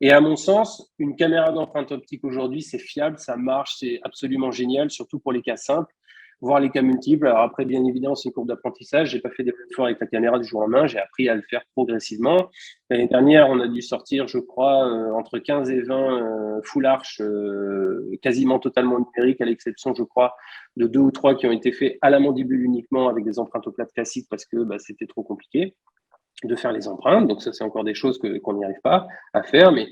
Et à mon sens, une caméra d'empreinte optique aujourd'hui, c'est fiable, ça marche, c'est absolument génial, surtout pour les cas simples, voire les cas multiples. Alors après, bien évidemment, c'est une courbe d'apprentissage. J'ai pas fait des efforts avec la caméra du jour au lendemain, j'ai appris à le faire progressivement. L'année dernière, on a dû sortir, je crois, entre 15 et 20 full arch, quasiment totalement numériques, à l'exception, je crois, de 2 ou 3 qui ont été faits à la mandibule uniquement avec des empreintes au plâtre classique parce que c'était trop compliqué. de faire les empreintes. Donc ça, c'est encore des choses qu'on n'y arrive pas à faire, mais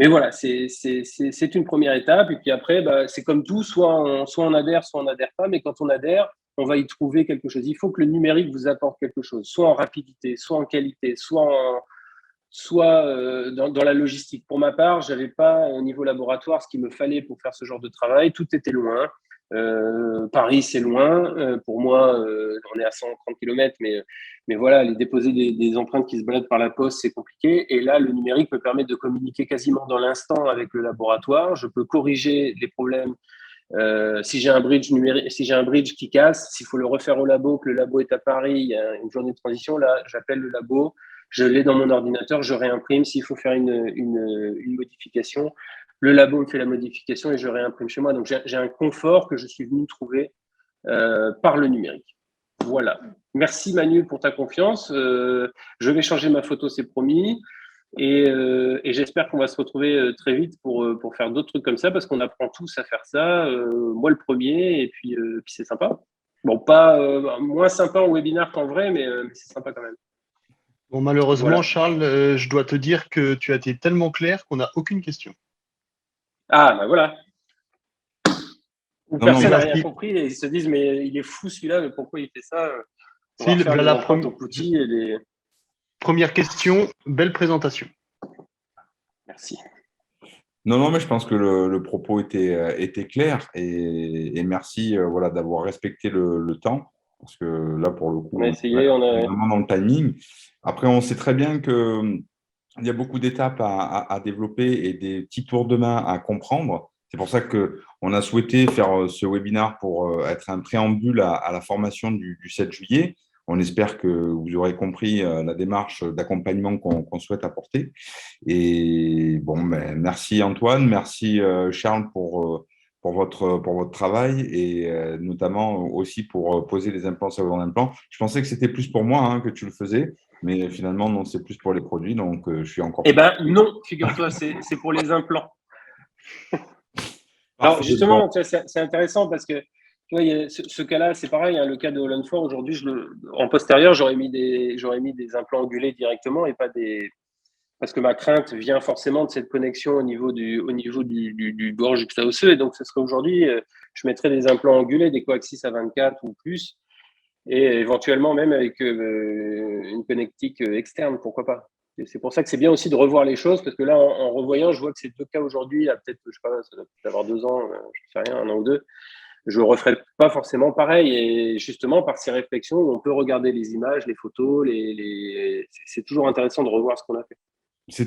voilà, c'est une première étape. Et puis après, c'est comme tout, soit on adhère, soit on n'adhère pas. Mais quand on adhère, on va y trouver quelque chose. Il faut que le numérique vous apporte quelque chose, soit en rapidité, soit en qualité, soit dans la logistique. Pour ma part, je n'avais pas au niveau laboratoire ce qu'il me fallait pour faire ce genre de travail. Tout était loin. Paris, c'est loin. Pour moi, on est à 130 km, mais voilà, les déposer des empreintes qui se baladent par la poste, c'est compliqué. Et là, le numérique me permet de communiquer quasiment dans l'instant avec le laboratoire. Je peux corriger les problèmes. Si j'ai un bridge numérique, si j'ai un bridge qui casse, s'il faut le refaire au labo, que le labo est à Paris, il y a une journée de transition, là, j'appelle le labo, je l'ai dans mon ordinateur, je réimprime. S'il faut faire une modification, le labo me fait la modification et je réimprime chez moi. Donc, j'ai un confort que je suis venu trouver par le numérique. Voilà. Merci Manu pour ta confiance. Je vais changer ma photo, c'est promis. Et j'espère qu'on va se retrouver très vite pour faire d'autres trucs comme ça, parce qu'on apprend tous à faire ça. Moi, le premier, et puis c'est sympa. Bon, pas moins sympa en webinaire qu'en vrai, mais c'est sympa quand même. Bon, malheureusement, Voilà. Charles, je dois te dire que tu as été tellement clair qu'on n'a aucune question. Ah, voilà. Personne n'a rien merci. compris et ils se disent, mais il est fou celui-là, mais pourquoi il fait ça? On va Phil, faire des la empreintes au petit et des... première question, belle présentation. Merci. Non, mais je pense que le propos était clair et merci voilà, d'avoir respecté le temps, parce que là, pour le coup, On a essayé, on est a... vraiment dans le timing. Après, on sait très bien qu'il y a beaucoup d'étapes à développer et des petits tours de main à comprendre. C'est pour ça qu'on a souhaité faire ce webinaire pour être un préambule à la formation du 7 juillet. On espère que vous aurez compris la démarche d'accompagnement qu'on souhaite apporter. Et bon, merci Antoine, merci Charles pour votre travail et notamment aussi pour poser les implants sur implants. Je pensais que c'était plus pour moi que tu le faisais, mais finalement, non, c'est plus pour les produits. Donc, je suis encore. Eh bien, non, figure-toi, c'est pour les implants. Alors, justement, c'est intéressant parce que tu vois, ce cas-là, c'est pareil. Le cas de Holland 4, aujourd'hui, en postérieur, j'aurais mis des implants angulés directement et pas des. Parce que ma crainte vient forcément de cette connexion au niveau du bord juxta-osseux. Et donc, ce serait aujourd'hui, je mettrais des implants angulés, des coaxis à 24 ou plus, et éventuellement même avec une connectique externe, pourquoi pas. Et c'est pour ça que c'est bien aussi de revoir les choses, parce que là, en revoyant, je vois que c'est 2 cas aujourd'hui, peut-être, je sais pas, ça doit peut-être avoir 2 ans, je ne sais rien, 1 an ou 2. Je ne referai pas forcément pareil. Et justement, par ces réflexions, on peut regarder les images, les photos, c'est toujours intéressant de revoir ce qu'on a fait. C'est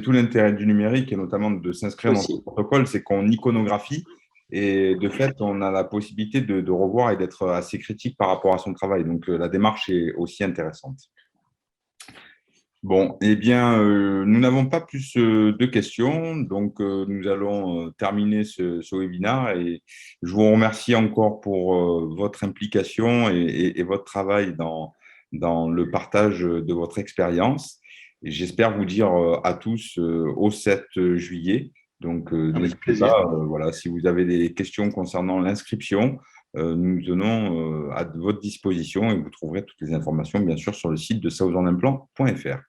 tout l'intérêt du numérique et notamment de s'inscrire dans ce protocole, c'est qu'on iconographie et de fait, on a la possibilité de revoir et d'être assez critique par rapport à son travail. Donc, la démarche est aussi intéressante. Bon, eh bien, nous n'avons pas plus de questions, donc nous allons terminer ce webinaire et je vous remercie encore pour votre implication et votre travail dans le partage de votre expérience. Et j'espère vous dire à tous au 7 juillet. Donc, n'hésitez pas, voilà, si vous avez des questions concernant l'inscription, nous tenons à votre disposition et vous trouverez toutes les informations, bien sûr, sur le site de southernImplant.fr.